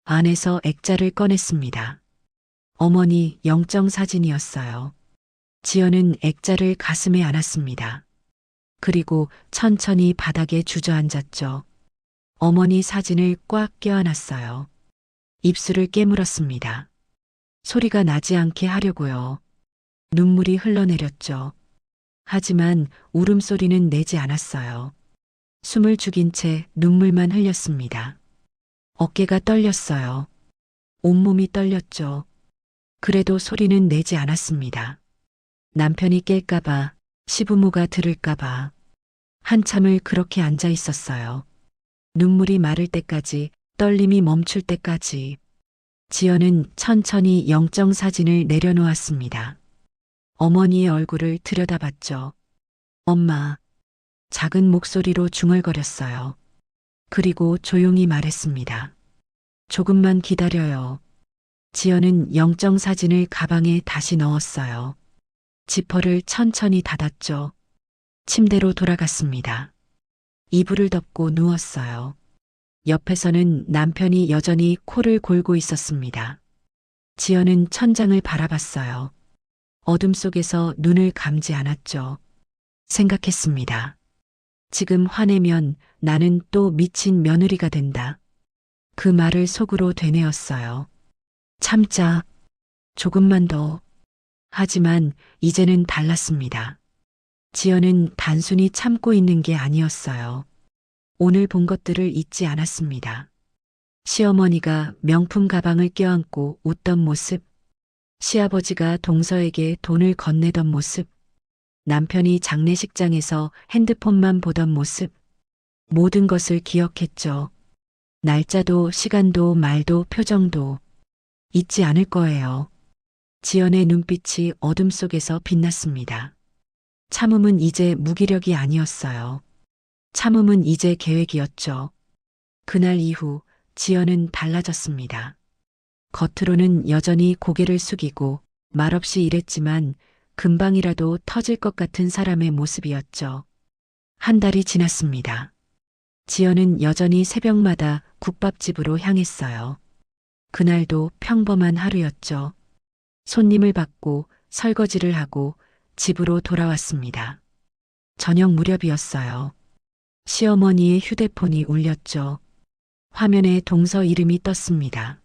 안에서 액자를 꺼냈습니다. 어머니 영정 사진이었어요. 지연은 액자를 가슴에 안았습니다. 그리고 천천히 바닥에 주저앉았죠. 어머니 사진을 꽉 껴안았어요. 입술을 깨물었습니다. 소리가 나지 않게 하려고요. 눈물이 흘러내렸죠. 하지만 울음소리는 내지 않았어요. 숨을 죽인 채 눈물만 흘렸습니다. 어깨가 떨렸어요. 온몸이 떨렸죠. 그래도 소리는 내지 않았습니다. 남편이 깰까봐, 시부모가 들을까봐. 한참을 그렇게 앉아 있었어요. 눈물이 마를 때까지, 떨림이 멈출 때까지. 지연은 천천히 영정 사진을 내려놓았습니다. 어머니의 얼굴을 들여다봤죠. 엄마. 작은 목소리로 중얼거렸어요. 그리고 조용히 말했습니다. 조금만 기다려요. 지연은 영정 사진을 가방에 다시 넣었어요. 지퍼를 천천히 닫았죠. 침대로 돌아갔습니다. 이불을 덮고 누웠어요. 옆에서는 남편이 여전히 코를 골고 있었습니다. 지연은 천장을 바라봤어요. 어둠 속에서 눈을 감지 않았죠. 생각했습니다. 지금 화내면 나는 또 미친 며느리가 된다. 그 말을 속으로 되뇌었어요. 참자. 조금만 더. 하지만 이제는 달랐습니다. 지연은 단순히 참고 있는 게 아니었어요. 오늘 본 것들을 잊지 않았습니다. 시어머니가 명품 가방을 껴안고 웃던 모습, 시아버지가 동서에게 돈을 건네던 모습, 남편이 장례식장에서 핸드폰만 보던 모습, 모든 것을 기억했죠. 날짜도 시간도 말도 표정도 잊지 않을 거예요. 지연의 눈빛이 어둠 속에서 빛났습니다. 참음은 이제 무기력이 아니었어요. 참음은 이제 계획이었죠. 그날 이후 지연은 달라졌습니다. 겉으로는 여전히 고개를 숙이고 말없이 일했지만 금방이라도 터질 것 같은 사람의 모습이었죠. 한 달이 지났습니다. 지연은 여전히 새벽마다 국밥집으로 향했어요. 그날도 평범한 하루였죠. 손님을 받고 설거지를 하고 집으로 돌아왔습니다. 저녁 무렵이었어요. 시어머니의 휴대폰이 울렸죠. 화면에 동서 이름이 떴습니다.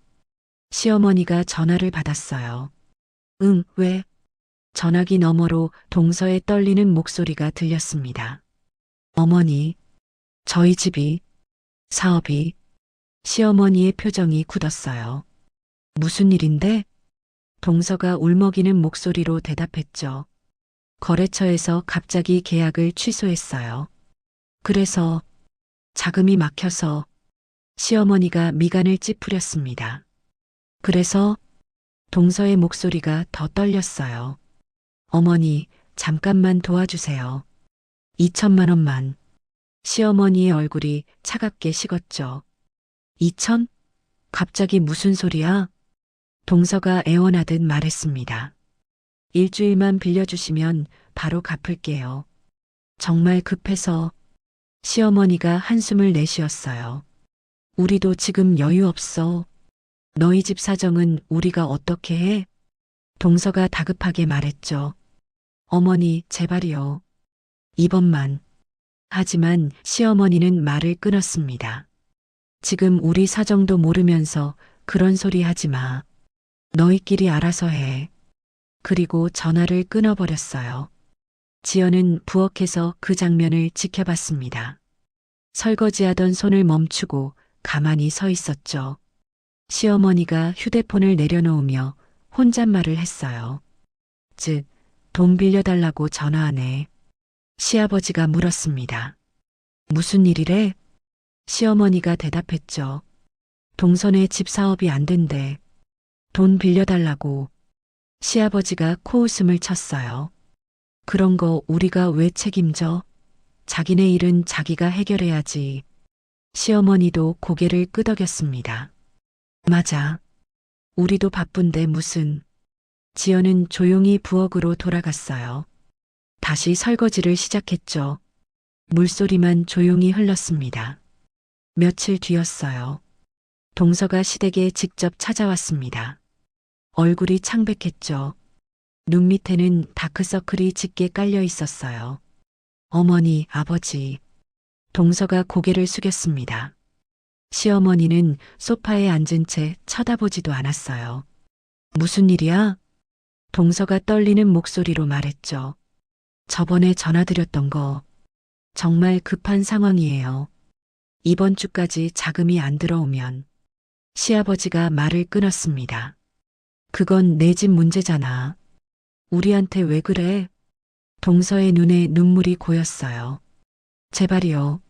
시어머니가 전화를 받았어요. 응, 왜? 전화기 너머로 동서의 떨리는 목소리가 들렸습니다. 어머니, 저희 집이, 사업이, 시어머니의 표정이 굳었어요. 무슨 일인데? 동서가 울먹이는 목소리로 대답했죠. 거래처에서 갑자기 계약을 취소했어요. 그래서 자금이 막혀서 시어머니가 미간을 찌푸렸습니다. 그래서 동서의 목소리가 더 떨렸어요. 어머니, 잠깐만 도와주세요. 2천만 원만. 시어머니의 얼굴이 차갑게 식었죠. 2천? 갑자기 무슨 소리야? 동서가 애원하듯 말했습니다. 일주일만 빌려주시면 바로 갚을게요. 정말 급해서. 시어머니가 한숨을 내쉬었어요. 우리도 지금 여유 없어. 너희 집 사정은 우리가 어떻게 해? 동서가 다급하게 말했죠. 어머니, 제발이요. 이번만. 하지만 시어머니는 말을 끊었습니다. 지금 우리 사정도 모르면서 그런 소리 하지 마. 너희끼리 알아서 해. 그리고 전화를 끊어버렸어요. 지연은 부엌에서 그 장면을 지켜봤습니다. 설거지하던 손을 멈추고 가만히 서 있었죠. 시어머니가 휴대폰을 내려놓으며 혼잣말을 했어요. 즉, 돈 빌려달라고 전화하네. 시아버지가 물었습니다. 무슨 일이래? 시어머니가 대답했죠. 동선의 집 사업이 안 된대. 돈 빌려달라고. 시아버지가 코웃음을 쳤어요. 그런 거 우리가 왜 책임져? 자기네 일은 자기가 해결해야지. 시어머니도 고개를 끄덕였습니다. 맞아. 우리도 바쁜데 무슨. 지연은 조용히 부엌으로 돌아갔어요. 다시 설거지를 시작했죠. 물소리만 조용히 흘렀습니다. 며칠 뒤였어요. 동서가 시댁에 직접 찾아왔습니다. 얼굴이 창백했죠. 눈 밑에는 다크서클이 짙게 깔려 있었어요. 어머니, 아버지. 동서가 고개를 숙였습니다. 시어머니는 소파에 앉은 채 쳐다보지도 않았어요. 무슨 일이야? 동서가 떨리는 목소리로 말했죠. 저번에 전화드렸던 거 정말 급한 상황이에요. 이번 주까지 자금이 안 들어오면. 시아버지가 말을 끊었습니다. 그건 내 집 문제잖아. 우리한테 왜 그래? 동서의 눈에 눈물이 고였어요. 제발이요.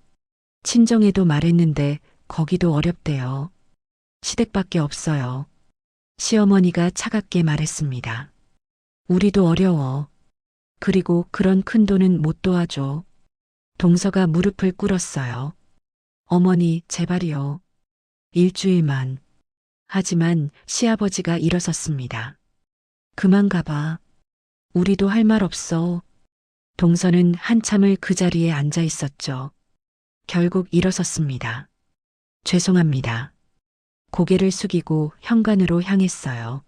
친정에도 말했는데 거기도 어렵대요. 시댁밖에 없어요. 시어머니가 차갑게 말했습니다. 우리도 어려워. 그리고 그런 큰 돈은 못 도와줘. 동서가 무릎을 꿇었어요. 어머니, 제발이요. 일주일만. 하지만 시아버지가 일어섰습니다. 그만 가봐. 우리도 할 말 없어. 동서는 한참을 그 자리에 앉아 있었죠. 결국 일어섰습니다. 죄송합니다. 고개를 숙이고 현관으로 향했어요.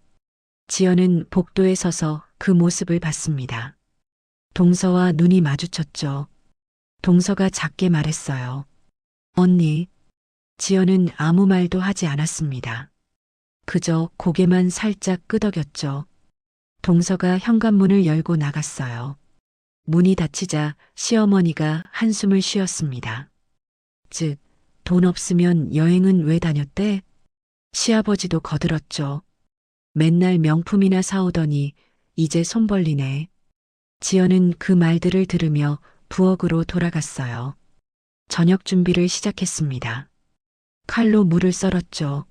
지연은 복도에 서서 그 모습을 봤습니다. 동서와 눈이 마주쳤죠. 동서가 작게 말했어요. 언니. 지연은 아무 말도 하지 않았습니다. 그저 고개만 살짝 끄덕였죠. 동서가 현관문을 열고 나갔어요. 문이 닫히자 시어머니가 한숨을 쉬었습니다. 즉, 돈 없으면 여행은 왜 다녔대? 시아버지도 거들었죠. 맨날 명품이나 사오더니 이제 손 벌리네. 지연은 그 말들을 들으며 부엌으로 돌아갔어요. 저녁 준비를 시작했습니다. 칼로 물을 썰었죠.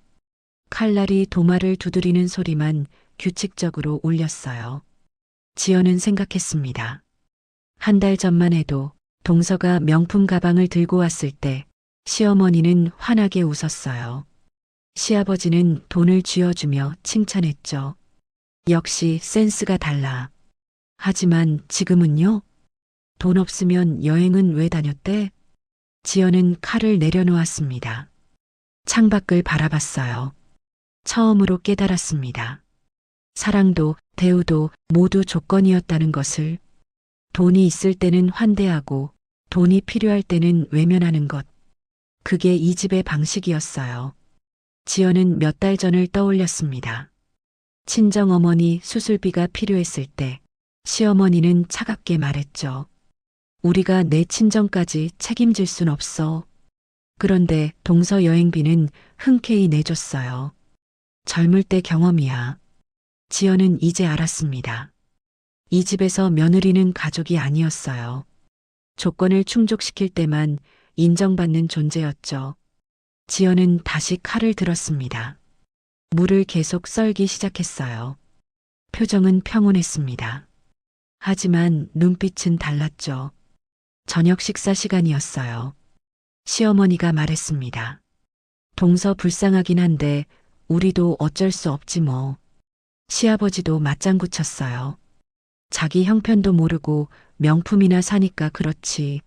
칼날이 도마를 두드리는 소리만 규칙적으로 울렸어요. 지연은 생각했습니다. 한 달 전만 해도 동서가 명품 가방을 들고 왔을 때 시어머니는 환하게 웃었어요. 시아버지는 돈을 쥐어주며 칭찬했죠. 역시 센스가 달라. 하지만 지금은요? 돈 없으면 여행은 왜 다녔대? 지연은 칼을 내려놓았습니다. 창밖을 바라봤어요. 처음으로 깨달았습니다. 사랑도 대우도 모두 조건이었다는 것을. 돈이 있을 때는 환대하고 돈이 필요할 때는 외면하는 것. 그게 이 집의 방식이었어요. 지연은 몇 달 전을 떠올렸습니다. 친정어머니 수술비가 필요했을 때 시어머니는 차갑게 말했죠. 우리가 내 친정까지 책임질 순 없어. 그런데 동서 여행비는 흔쾌히 내줬어요. 젊을 때 경험이야. 지연은 이제 알았습니다. 이 집에서 며느리는 가족이 아니었어요. 조건을 충족시킬 때만 인정받는 존재였죠. 지연은 다시 칼을 들었습니다. 물을 계속 썰기 시작했어요. 표정은 평온했습니다. 하지만 눈빛은 달랐죠. 저녁 식사 시간이었어요. 시어머니가 말했습니다. 동서 불쌍하긴 한데 우리도 어쩔 수 없지 뭐. 시아버지도 맞장구 쳤어요. 자기 형편도 모르고 명품이나 사니까 그렇지.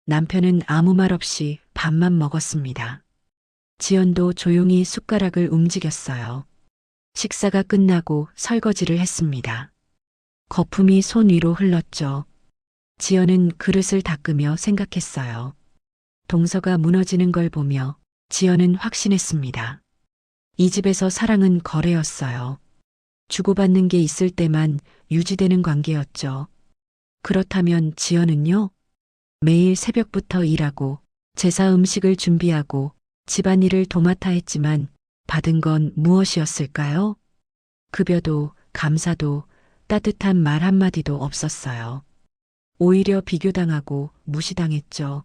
남편은 아무 말 없이 밥만 먹었습니다. 지연도 조용히 숟가락을 움직였어요. 식사가 끝나고 설거지를 했습니다. 거품이 손 위로 흘렀죠. 지연은 그릇을 닦으며 생각했어요. 동서가 무너지는 걸 보며 지연은 확신했습니다. 이 집에서 사랑은 거래였어요. 주고받는 게 있을 때만 유지되는 관계였죠. 그렇다면 지연은요? 매일 새벽부터 일하고 제사 음식을 준비하고 집안일을 도맡아 했지만 받은 건 무엇이었을까요? 급여도 감사도 따뜻한 말 한마디도 없었어요. 오히려 비교당하고 무시당했죠.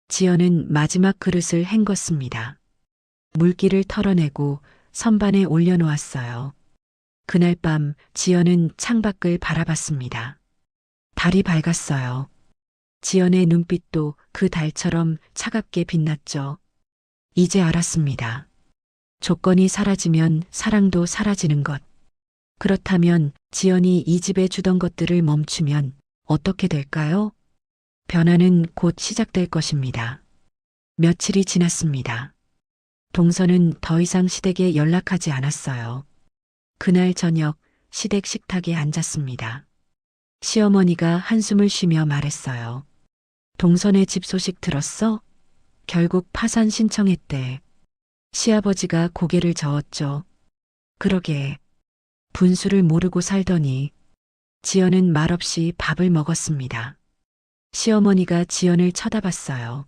지연은 마지막 그릇을 헹궜습니다. 물기를 털어내고 선반에 올려놓았어요. 그날 밤 지연은 창밖을 바라봤습니다. 달이 밝았어요. 지연의 눈빛도 그 달처럼 차갑게 빛났죠. 이제 알았습니다. 조건이 사라지면 사랑도 사라지는 것. 그렇다면 지연이 이 집에 주던 것들을 멈추면 어떻게 될까요? 변화는 곧 시작될 것입니다. 며칠이 지났습니다. 동서는 더 이상 시댁에 연락하지 않았어요. 그날 저녁 시댁 식탁에 앉았습니다. 시어머니가 한숨을 쉬며 말했어요. 동선의 집 소식 들었어? 결국 파산 신청했대. 시아버지가 고개를 저었죠. 그러게. 분수를 모르고 살더니. 지연은 말없이 밥을 먹었습니다. 시어머니가 지연을 쳐다봤어요.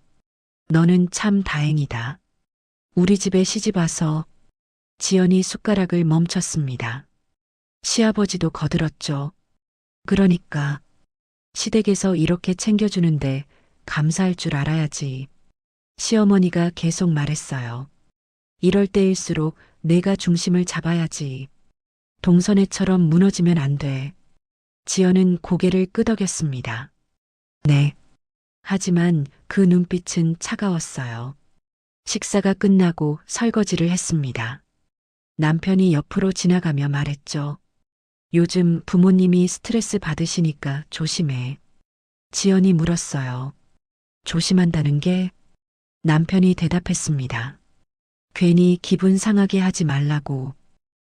너는 참 다행이다. 우리 집에 시집 와서. 지연이 숟가락을 멈췄습니다. 시아버지도 거들었죠. 그러니까 시댁에서 이렇게 챙겨주는데 감사할 줄 알아야지. 시어머니가 계속 말했어요. 이럴 때일수록 내가 중심을 잡아야지. 동선애처럼 무너지면 안 돼. 지연은 고개를 끄덕였습니다. 네. 하지만 그 눈빛은 차가웠어요. 식사가 끝나고 설거지를 했습니다. 남편이 옆으로 지나가며 말했죠. 요즘 부모님이 스트레스 받으시니까 조심해. 지연이 물었어요. 조심한다는 게? 남편이 대답했습니다. 괜히 기분 상하게 하지 말라고.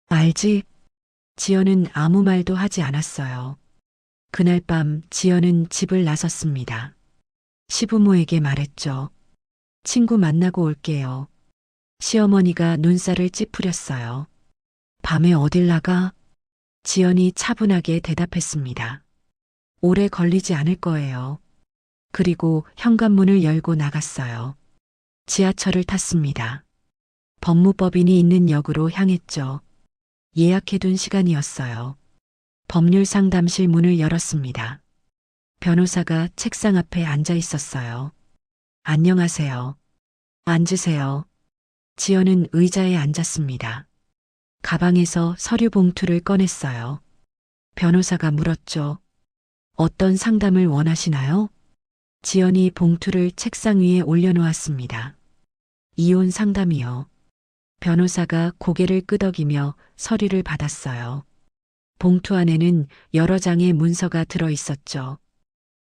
알지? 지연은 아무 말도 하지 않았어요. 그날 밤 지연은 집을 나섰습니다. 시부모에게 말했죠. 친구 만나고 올게요. 시어머니가 눈살을 찌푸렸어요. 밤에 어딜 나가? 지연이 차분하게 대답했습니다. 오래 걸리지 않을 거예요. 그리고 현관문을 열고 나갔어요. 지하철을 탔습니다. 법무법인이 있는 역으로 향했죠. 예약해둔 시간이었어요. 법률 상담실 문을 열었습니다. 변호사가 책상 앞에 앉아 있었어요. 안녕하세요. 앉으세요. 지연은 의자에 앉았습니다. 가방에서 서류 봉투를 꺼냈어요. 변호사가 물었죠. 어떤 상담을 원하시나요? 지연이 봉투를 책상 위에 올려놓았습니다. 이혼 상담이요. 변호사가 고개를 끄덕이며 서류를 받았어요. 봉투 안에는 여러 장의 문서가 들어 있었죠.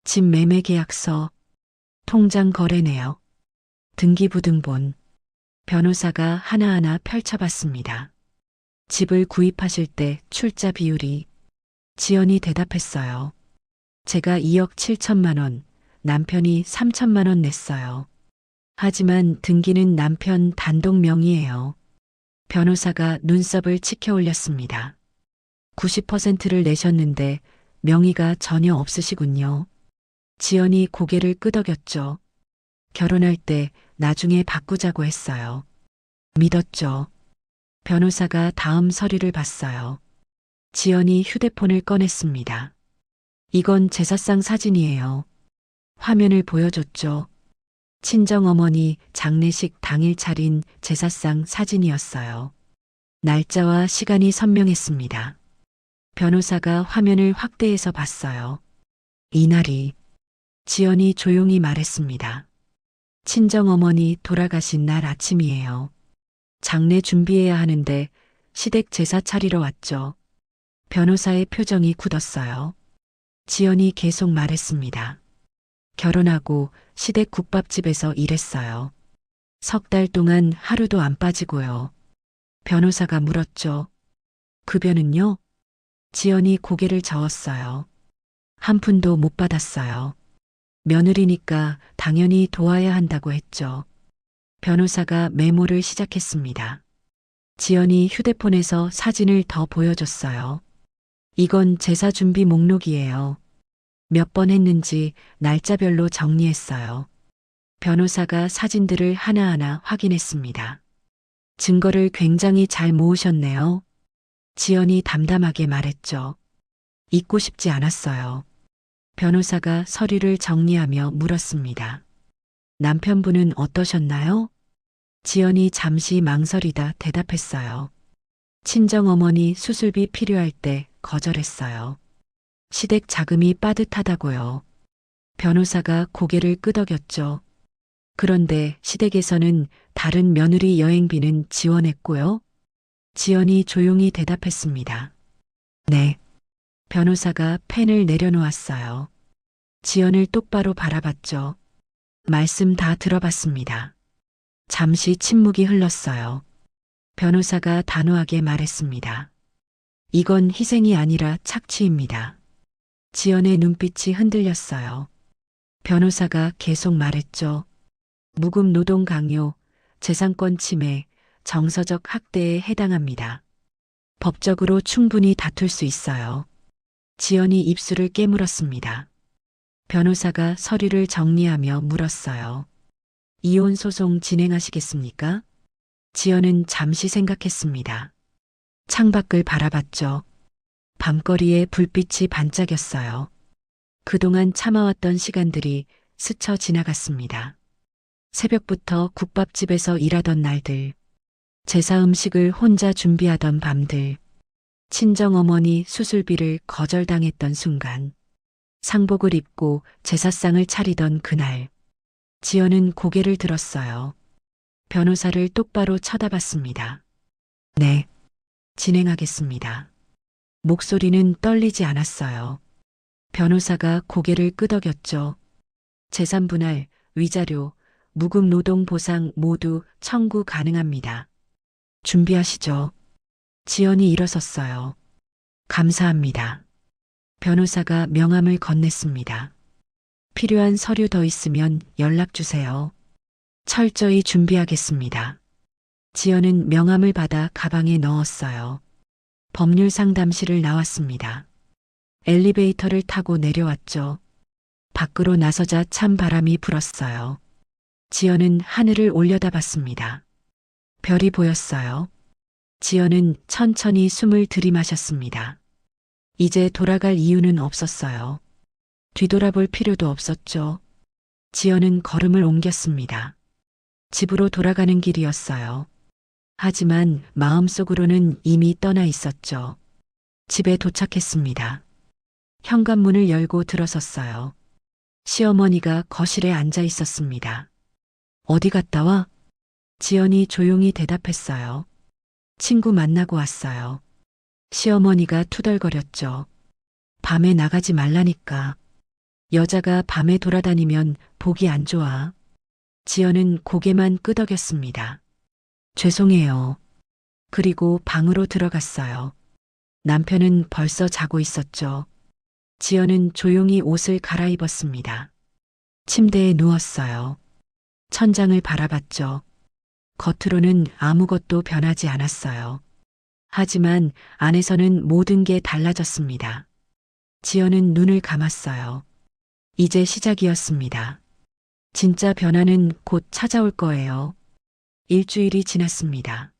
집 매매 계약서, 통장 거래 내역, 등기부등본. 변호사가 하나하나 펼쳐봤습니다. 집을 구입하실 때 출자 비율이. 지연이 대답했어요. 제가 2억 7천만 원, 남편이 3천만 원 냈어요. 하지만 등기는 남편 단독 명의예요. 변호사가 눈썹을 치켜 올렸습니다. 90%를 내셨는데 명의가 전혀 없으시군요. 지연이 고개를 끄덕였죠. 결혼할 때 나중에 바꾸자고 했어요. 믿었죠. 변호사가 다음 서류를 봤어요. 지연이 휴대폰을 꺼냈습니다. 이건 제사상 사진이에요. 화면을 보여줬죠. 친정어머니 장례식 당일 차린 제사상 사진이었어요. 날짜와 시간이 선명했습니다. 변호사가 화면을 확대해서 봤어요. 이날이. 지연이 조용히 말했습니다. 친정어머니 돌아가신 날 아침이에요. 장례 준비해야 하는데 시댁 제사 차리러 왔죠. 변호사의 표정이 굳었어요. 지연이 계속 말했습니다. 결혼하고 시댁 국밥집에서 일했어요. 3달 동안 하루도 안 빠지고요. 변호사가 물었죠. 급여는요? 지연이 고개를 저었어요. 한 푼도 못 받았어요. 며느리니까 당연히 도와야 한다고 했죠. 변호사가 메모를 시작했습니다. 지연이 휴대폰에서 사진을 더 보여줬어요. 이건 제사 준비 목록이에요. 몇 번 했는지 날짜별로 정리했어요. 변호사가 사진들을 하나하나 확인했습니다. 증거를 굉장히 잘 모으셨네요. 지연이 담담하게 말했죠. 잊고 싶지 않았어요. 변호사가 서류를 정리하며 물었습니다. 남편분은 어떠셨나요? 지연이 잠시 망설이다 대답했어요. 친정어머니 수술비 필요할 때 거절했어요. 시댁 자금이 빠듯하다고요. 변호사가 고개를 끄덕였죠. 그런데 시댁에서는 다른 며느리 여행비는 지원했고요. 지연이 조용히 대답했습니다. 네. 변호사가 펜을 내려놓았어요. 지연을 똑바로 바라봤죠. 말씀 다 들어봤습니다. 잠시 침묵이 흘렀어요. 변호사가 단호하게 말했습니다. 이건 희생이 아니라 착취입니다. 지연의 눈빛이 흔들렸어요. 변호사가 계속 말했죠. 무급 노동 강요, 재산권 침해, 정서적 학대에 해당합니다. 법적으로 충분히 다툴 수 있어요. 지연이 입술을 깨물었습니다. 변호사가 서류를 정리하며 물었어요. 이혼 소송 진행하시겠습니까? 지연은 잠시 생각했습니다. 창밖을 바라봤죠. 밤거리에 불빛이 반짝였어요. 그동안 참아왔던 시간들이 스쳐 지나갔습니다. 새벽부터 국밥집에서 일하던 날들, 제사 음식을 혼자 준비하던 밤들, 친정어머니 수술비를 거절당했던 순간, 상복을 입고 제사상을 차리던 그날, 지연은 고개를 들었어요. 변호사를 똑바로 쳐다봤습니다. 네, 진행하겠습니다. 목소리는 떨리지 않았어요. 변호사가 고개를 끄덕였죠. 재산분할, 위자료, 무급 노동 보상 모두 청구 가능합니다. 준비하시죠. 지연이 일어섰어요. 감사합니다. 변호사가 명함을 건넸습니다. 필요한 서류 더 있으면 연락 주세요. 철저히 준비하겠습니다. 지연은 명함을 받아 가방에 넣었어요. 법률 상담실을 나왔습니다. 엘리베이터를 타고 내려왔죠. 밖으로 나서자 찬 바람이 불었어요. 지연은 하늘을 올려다봤습니다. 별이 보였어요. 지연은 천천히 숨을 들이마셨습니다. 이제 돌아갈 이유는 없었어요. 뒤돌아볼 필요도 없었죠. 지연은 걸음을 옮겼습니다. 집으로 돌아가는 길이었어요. 하지만 마음속으로는 이미 떠나 있었죠. 집에 도착했습니다. 현관문을 열고 들어섰어요. 시어머니가 거실에 앉아 있었습니다. 어디 갔다 와? 지연이 조용히 대답했어요. 친구 만나고 왔어요. 시어머니가 투덜거렸죠. 밤에 나가지 말라니까. 여자가 밤에 돌아다니면 보기 안 좋아. 지연은 고개만 끄덕였습니다. 죄송해요. 그리고 방으로 들어갔어요. 남편은 벌써 자고 있었죠. 지연은 조용히 옷을 갈아입었습니다. 침대에 누웠어요. 천장을 바라봤죠. 겉으로는 아무것도 변하지 않았어요. 하지만 안에서는 모든 게 달라졌습니다. 지연은 눈을 감았어요. 이제 시작이었습니다. 진짜 변화는 곧 찾아올 거예요. 일주일이 지났습니다.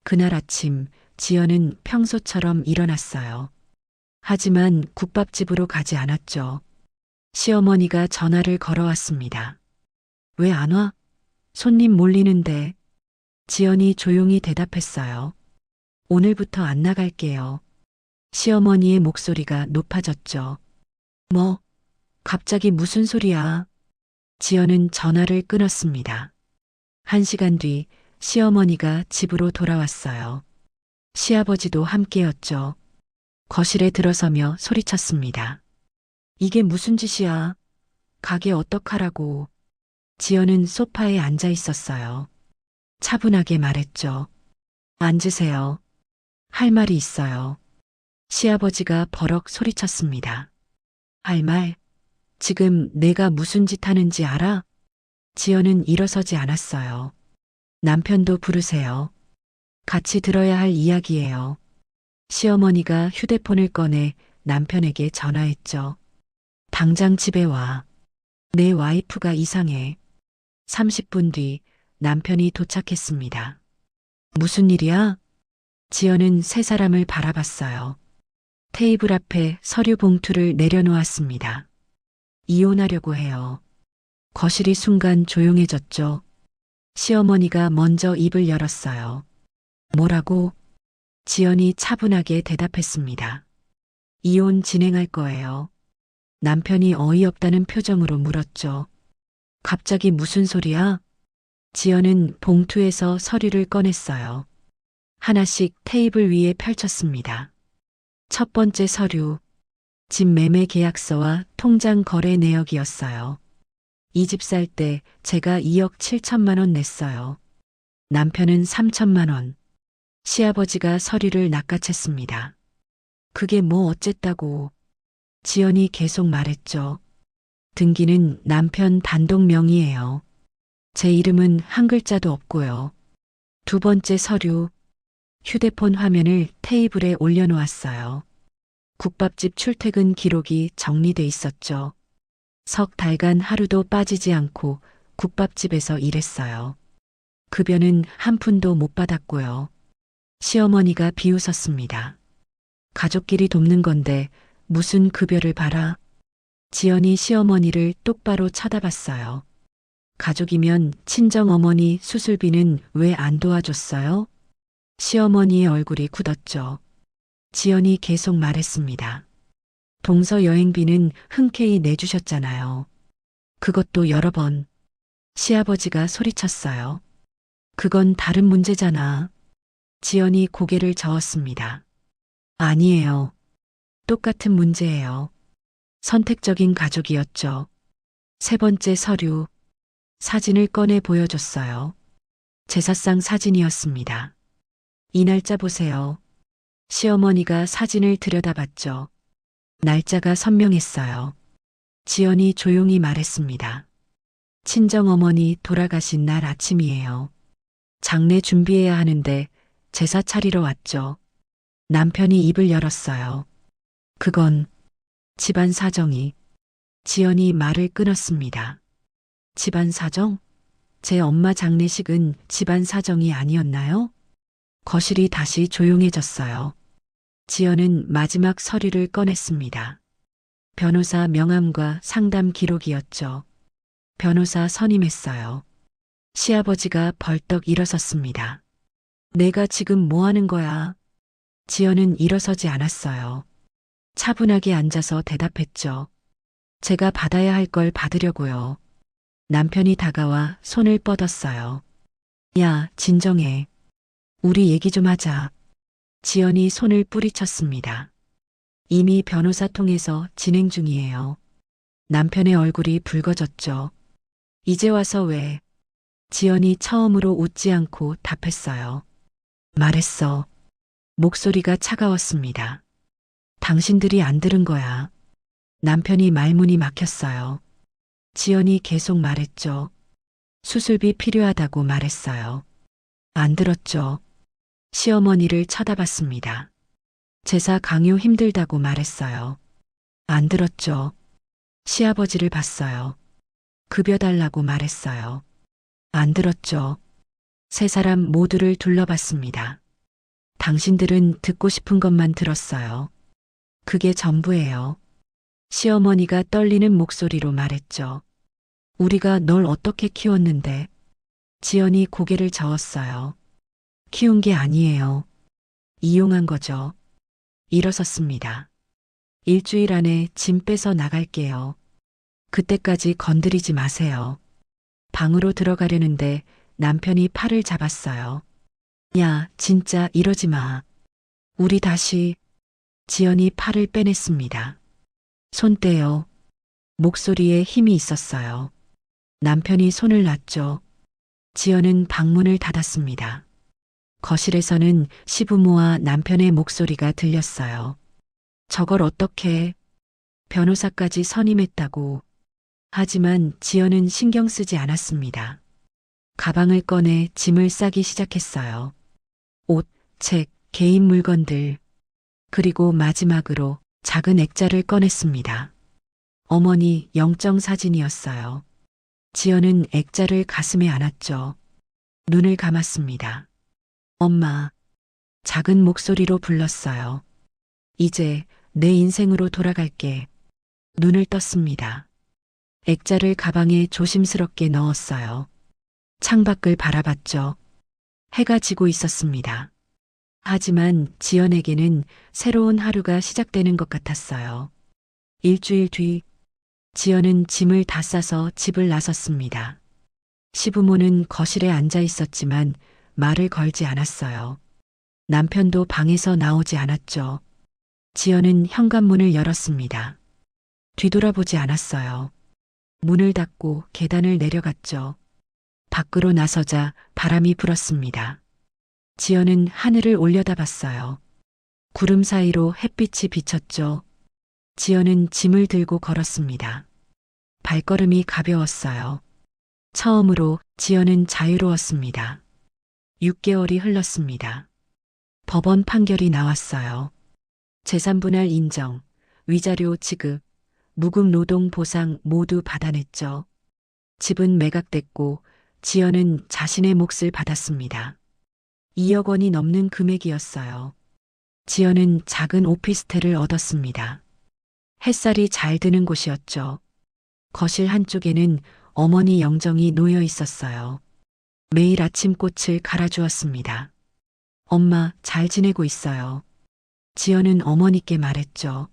그날 아침 지연은 평소처럼 일어났어요. 하지만 국밥집으로 가지 않았죠. 시어머니가 전화를 걸어왔습니다. 왜 안 와? 손님 몰리는데. 지연이 조용히 대답했어요. 오늘부터 안 나갈게요. 시어머니의 목소리가 높아졌죠. 뭐? 갑자기 무슨 소리야? 지연은 전화를 끊었습니다. 1시간 뒤 시어머니가 집으로 돌아왔어요. 시아버지도 함께였죠. 거실에 들어서며 소리쳤습니다. 이게 무슨 짓이야? 가게 어떡하라고. 지연은 소파에 앉아 있었어요. 차분하게 말했죠. 앉으세요. 할 말이 있어요. 시아버지가 버럭 소리쳤습니다. 할 말? 지금 내가 무슨 짓 하는지 알아? 지연은 일어서지 않았어요. 남편도 부르세요. 같이 들어야 할 이야기예요. 시어머니가 휴대폰을 꺼내 남편에게 전화했죠. 당장 집에 와. 내 와이프가 이상해. 30분 뒤 남편이 도착했습니다. 무슨 일이야? 지연은 세 사람을 바라봤어요. 테이블 앞에 서류 봉투를 내려놓았습니다. 이혼하려고 해요. 거실이 순간 조용해졌죠. 시어머니가 먼저 입을 열었어요. 뭐라고? 지연이 차분하게 대답했습니다. 이혼 진행할 거예요. 남편이 어이없다는 표정으로 물었죠. 갑자기 무슨 소리야? 지연은 봉투에서 서류를 꺼냈어요. 하나씩 테이블 위에 펼쳤습니다. 첫 번째 서류, 집 매매 계약서와 통장 거래 내역이었어요. 이 집 살 때 제가 2억 7천만 원 냈어요. 남편은 3천만 원. 시아버지가 서류를 낚아챘습니다. 그게 뭐 어쨌다고. 지연이 계속 말했죠. 등기는 남편 단독 명의예요. 제 이름은 한 글자도 없고요. 두 번째 서류, 휴대폰 화면을 테이블에 올려놓았어요. 국밥집 출퇴근 기록이 정리돼 있었죠. 석 달간 하루도 빠지지 않고 국밥집에서 일했어요. 급여는 한 푼도 못 받았고요. 시어머니가 비웃었습니다. 가족끼리 돕는 건데 무슨 급여를 받아? 지연이 시어머니를 똑바로 쳐다봤어요. 가족이면 친정어머니 수술비는 왜 안 도와줬어요? 시어머니의 얼굴이 굳었죠. 지연이 계속 말했습니다. 동서 여행비는 흔쾌히 내주셨잖아요. 그것도 여러 번. 시아버지가 소리쳤어요. 그건 다른 문제잖아. 지연이 고개를 저었습니다. 아니에요. 똑같은 문제예요. 선택적인 가족이었죠. 세 번째 서류. 사진을 꺼내 보여줬어요. 제사상 사진이었습니다. 이 날짜 보세요. 시어머니가 사진을 들여다봤죠. 날짜가 선명했어요. 지연이 조용히 말했습니다. 친정어머니 돌아가신 날 아침이에요. 장례 준비해야 하는데 제사 차리러 왔죠. 남편이 입을 열었어요. 그건 집안 사정이. 지연이 말을 끊었습니다. 집안 사정? 제 엄마 장례식은 집안 사정이 아니었나요? 거실이 다시 조용해졌어요. 지연은 마지막 서류를 꺼냈습니다. 변호사 명함과 상담 기록이었죠. 변호사 선임했어요. 시아버지가 벌떡 일어섰습니다. 내가 지금 뭐 하는 거야? 지연은 일어서지 않았어요. 차분하게 앉아서 대답했죠. 제가 받아야 할 걸 받으려고요. 남편이 다가와 손을 뻗었어요. 야, 진정해. 우리 얘기 좀 하자. 지연이 손을 뿌리쳤습니다. 이미 변호사 통해서 진행 중이에요. 남편의 얼굴이 붉어졌죠. 이제 와서 왜? 지연이 처음으로 웃지 않고 답했어요. 말했어. 목소리가 차가웠습니다. 당신들이 안 들은 거야. 남편이 말문이 막혔어요. 지연이 계속 말했죠. 수술비 필요하다고 말했어요. 안 들었죠. 시어머니를 쳐다봤습니다. 제사 강요 힘들다고 말했어요. 안 들었죠. 시아버지를 봤어요. 급여 달라고 말했어요. 안 들었죠. 세 사람 모두를 둘러봤습니다. 당신들은 듣고 싶은 것만 들었어요. 그게 전부예요. 시어머니가 떨리는 목소리로 말했죠. 우리가 널 어떻게 키웠는데? 지연이 고개를 저었어요. 키운 게 아니에요. 이용한 거죠. 일어섰습니다. 일주일 안에 짐 빼서 나갈게요. 그때까지 건드리지 마세요. 방으로 들어가려는데 남편이 팔을 잡았어요. 야, 진짜 이러지 마. 우리 다시. 지연이 팔을 빼냈습니다. 손 떼요. 목소리에 힘이 있었어요. 남편이 손을 놨죠. 지연은 방문을 닫았습니다. 거실에서는 시부모와 남편의 목소리가 들렸어요. 저걸 어떻게 변호사까지 선임했다고. 하지만 지연은 신경 쓰지 않았습니다. 가방을 꺼내 짐을 싸기 시작했어요. 옷, 책, 개인 물건들. 그리고 마지막으로 작은 액자를 꺼냈습니다. 어머니 영정 사진이었어요. 지연은 액자를 가슴에 안았죠. 눈을 감았습니다. 엄마. 작은 목소리로 불렀어요. 이제 내 인생으로 돌아갈게. 눈을 떴습니다. 액자를 가방에 조심스럽게 넣었어요. 창밖을 바라봤죠. 해가 지고 있었습니다. 하지만 지연에게는 새로운 하루가 시작되는 것 같았어요. 일주일 뒤, 지연은 짐을 다 싸서 집을 나섰습니다. 시부모는 거실에 앉아 있었지만 말을 걸지 않았어요. 남편도 방에서 나오지 않았죠. 지연은 현관문을 열었습니다. 뒤돌아보지 않았어요. 문을 닫고 계단을 내려갔죠. 밖으로 나서자 바람이 불었습니다. 지연은 하늘을 올려다봤어요. 구름 사이로 햇빛이 비쳤죠. 지연은 짐을 들고 걸었습니다. 발걸음이 가벼웠어요. 처음으로 지연은 자유로웠습니다. 6개월이 흘렀습니다. 법원 판결이 나왔어요. 재산분할 인정, 위자료 지급, 무급 노동 보상 모두 받아냈죠. 집은 매각됐고 지연은 자신의 몫을 받았습니다. 2억 원이 넘는 금액이었어요. 지연은 작은 오피스텔을 얻었습니다. 햇살이 잘 드는 곳이었죠. 거실 한쪽에는 어머니 영정이 놓여 있었어요. 매일 아침 꽃을 갈아주었습니다. 엄마, 잘 지내고 있어요. 지연은 어머니께 말했죠.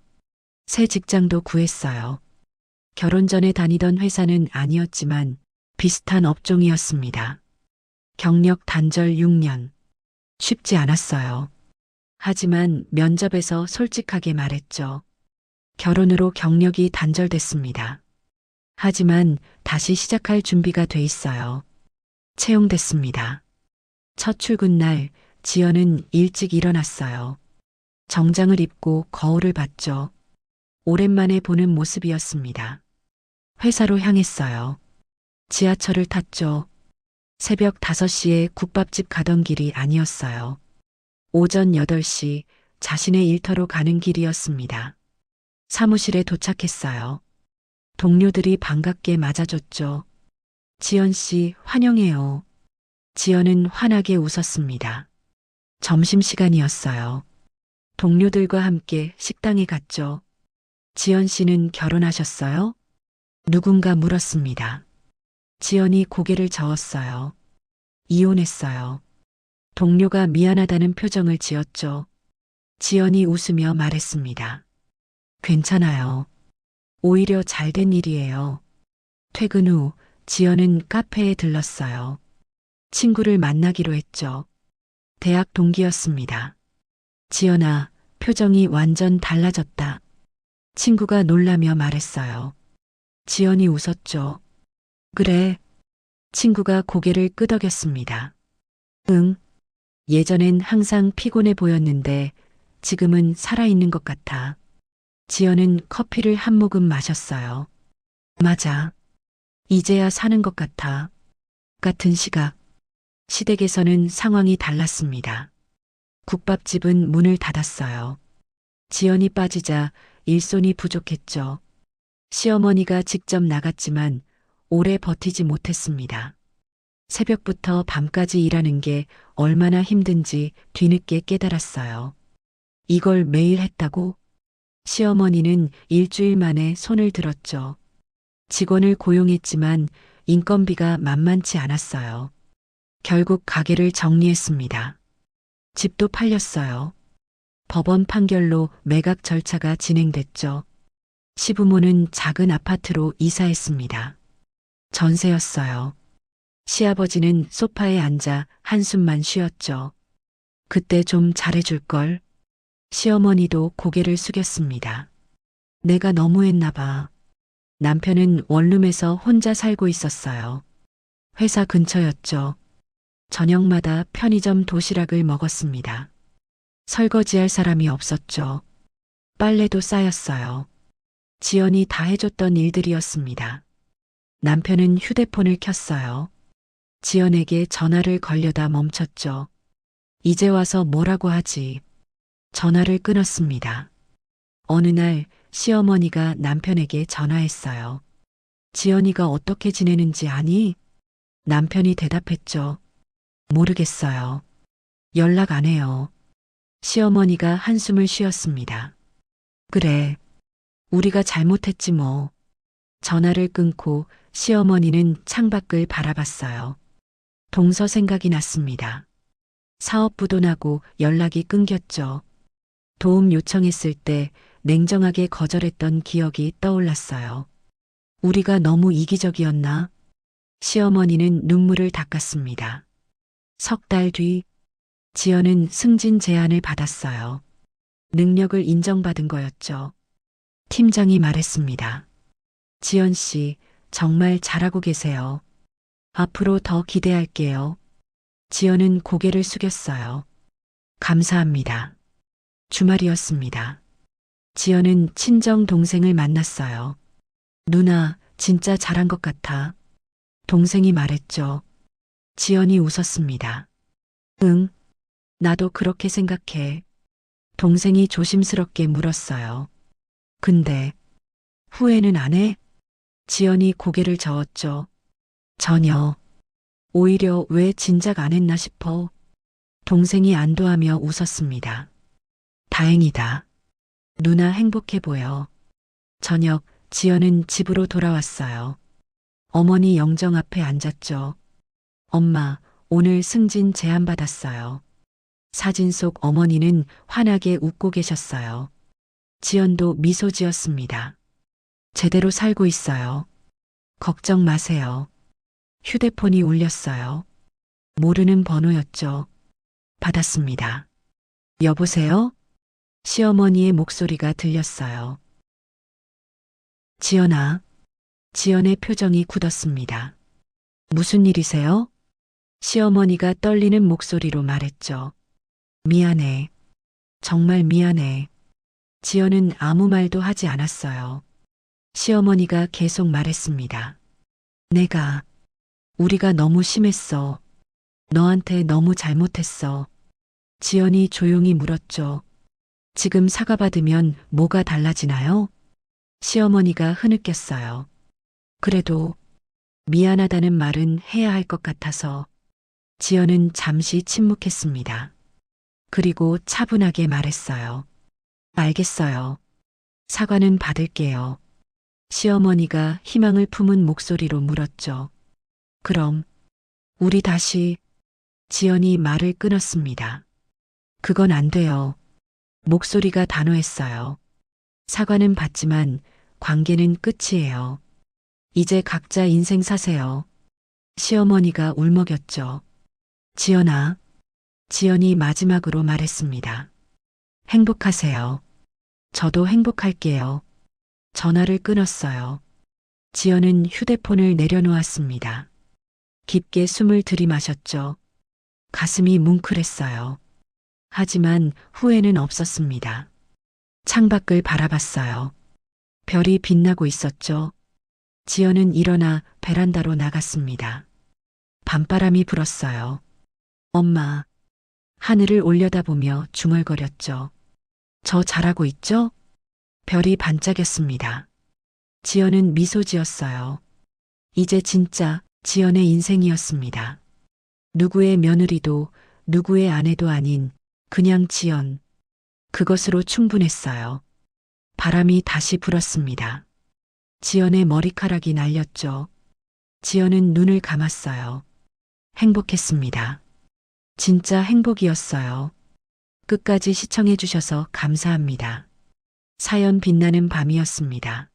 새 직장도 구했어요. 결혼 전에 다니던 회사는 아니었지만 비슷한 업종이었습니다. 경력 단절 6년. 쉽지 않았어요. 하지만 면접에서 솔직하게 말했죠. 결혼으로 경력이 단절됐습니다. 하지만 다시 시작할 준비가 돼 있어요. 채용됐습니다. 첫 출근 날 지연은 일찍 일어났어요. 정장을 입고 거울을 봤죠. 오랜만에 보는 모습이었습니다. 회사로 향했어요. 지하철을 탔죠. 새벽 5시에 국밥집 가던 길이 아니었어요. 오전 8시 자신의 일터로 가는 길이었습니다. 사무실에 도착했어요. 동료들이 반갑게 맞아줬죠. 지연 씨, 환영해요. 지연은 환하게 웃었습니다. 점심시간이었어요. 동료들과 함께 식당에 갔죠. 지연 씨는 결혼하셨어요? 누군가 물었습니다. 지연이 고개를 저었어요. 이혼했어요. 동료가 미안하다는 표정을 지었죠. 지연이 웃으며 말했습니다. 괜찮아요. 오히려 잘된 일이에요. 퇴근 후 지연은 카페에 들렀어요. 친구를 만나기로 했죠. 대학 동기였습니다. 지연아, 표정이 완전 달라졌다. 친구가 놀라며 말했어요. 지연이 웃었죠. 그래. 친구가 고개를 끄덕였습니다. 응. 예전엔 항상 피곤해 보였는데 지금은 살아있는 것 같아. 지연은 커피를 한 모금 마셨어요. 맞아. 이제야 사는 것 같아. 같은 시각. 시댁에서는 상황이 달랐습니다. 국밥집은 문을 닫았어요. 지연이 빠지자 일손이 부족했죠. 시어머니가 직접 나갔지만 오래 버티지 못했습니다. 새벽부터 밤까지 일하는 게 얼마나 힘든지 뒤늦게 깨달았어요. 이걸 매일 했다고? 시어머니는 일주일 만에 손을 들었죠. 직원을 고용했지만 인건비가 만만치 않았어요. 결국 가게를 정리했습니다. 집도 팔렸어요. 법원 판결로 매각 절차가 진행됐죠. 시부모는 작은 아파트로 이사했습니다. 전세였어요. 시아버지는 소파에 앉아 한숨만 쉬었죠. 그때 좀 잘해줄걸. 시어머니도 고개를 숙였습니다. 내가 너무했나 봐. 남편은 원룸에서 혼자 살고 있었어요. 회사 근처였죠. 저녁마다 편의점 도시락을 먹었습니다. 설거지할 사람이 없었죠. 빨래도 쌓였어요. 지연이 다 해줬던 일들이었습니다. 남편은 휴대폰을 켰어요. 지연에게 전화를 걸려다 멈췄죠. 이제 와서 뭐라고 하지? 전화를 끊었습니다. 어느 날 시어머니가 남편에게 전화했어요. 지연이가 어떻게 지내는지 아니? 남편이 대답했죠. 모르겠어요. 연락 안 해요. 시어머니가 한숨을 쉬었습니다. 그래. 우리가 잘못했지 뭐. 전화를 끊고 시어머니는 창밖을 바라봤어요. 동서 생각이 났습니다. 사업부도 나고 연락이 끊겼죠. 도움 요청했을 때 냉정하게 거절했던 기억이 떠올랐어요. 우리가 너무 이기적이었나? 시어머니는 눈물을 닦았습니다. 석 달 뒤, 지연은 승진 제안을 받았어요. 능력을 인정받은 거였죠. 팀장이 말했습니다. 지연 씨, 정말 잘하고 계세요. 앞으로 더 기대할게요. 지연은 고개를 숙였어요. 감사합니다. 주말이었습니다. 지연은 친정 동생을 만났어요. 누나, 진짜 잘한 것 같아. 동생이 말했죠. 지연이 웃었습니다. 응, 나도 그렇게 생각해. 동생이 조심스럽게 물었어요. 근데 후회는 안 해? 지연이 고개를 저었죠. 전혀. 오히려 왜 진작 안 했나 싶어. 동생이 안도하며 웃었습니다. 다행이다. 누나 행복해 보여. 저녁 지연은 집으로 돌아왔어요. 어머니 영정 앞에 앉았죠. 엄마, 오늘 승진 제안 받았어요. 사진 속 어머니는 환하게 웃고 계셨어요. 지연도 미소 지었습니다. 제대로 살고 있어요. 걱정 마세요. 휴대폰이 울렸어요. 모르는 번호였죠. 받았습니다. 여보세요? 시어머니의 목소리가 들렸어요. 지연아. 지연의 표정이 굳었습니다. 무슨 일이세요? 시어머니가 떨리는 목소리로 말했죠. 미안해. 정말 미안해. 지연은 아무 말도 하지 않았어요. 시어머니가 계속 말했습니다. 우리가 너무 심했어. 너한테 너무 잘못했어. 지연이 조용히 물었죠. 지금 사과받으면 뭐가 달라지나요? 시어머니가 흐느꼈어요. 그래도 미안하다는 말은 해야 할 것 같아서 지연은 잠시 침묵했습니다. 그리고 차분하게 말했어요. 알겠어요. 사과는 받을게요. 시어머니가 희망을 품은 목소리로 물었죠. 그럼 우리 다시. 지연이 말을 끊었습니다. 그건 안 돼요. 목소리가 단호했어요. 사과는 받지만 관계는 끝이에요. 이제 각자 인생 사세요. 시어머니가 울먹였죠. 지연아. 지연이 마지막으로 말했습니다. 행복하세요. 저도 행복할게요. 전화를 끊었어요. 지연은 휴대폰을 내려놓았습니다. 깊게 숨을 들이마셨죠. 가슴이 뭉클했어요. 하지만 후회는 없었습니다. 창밖을 바라봤어요. 별이 빛나고 있었죠. 지연은 일어나 베란다로 나갔습니다. 밤바람이 불었어요. 엄마. 하늘을 올려다보며 중얼거렸죠. 저 잘하고 있죠? 별이 반짝였습니다. 지연은 미소 지었어요. 이제 진짜 지연의 인생이었습니다. 누구의 며느리도 누구의 아내도 아닌 그냥 지연. 그것으로 충분했어요. 바람이 다시 불었습니다. 지연의 머리카락이 날렸죠. 지연은 눈을 감았어요. 행복했습니다. 진짜 행복이었어요. 끝까지 시청해 주셔서 감사합니다. 사연 빛나는 밤이었습니다.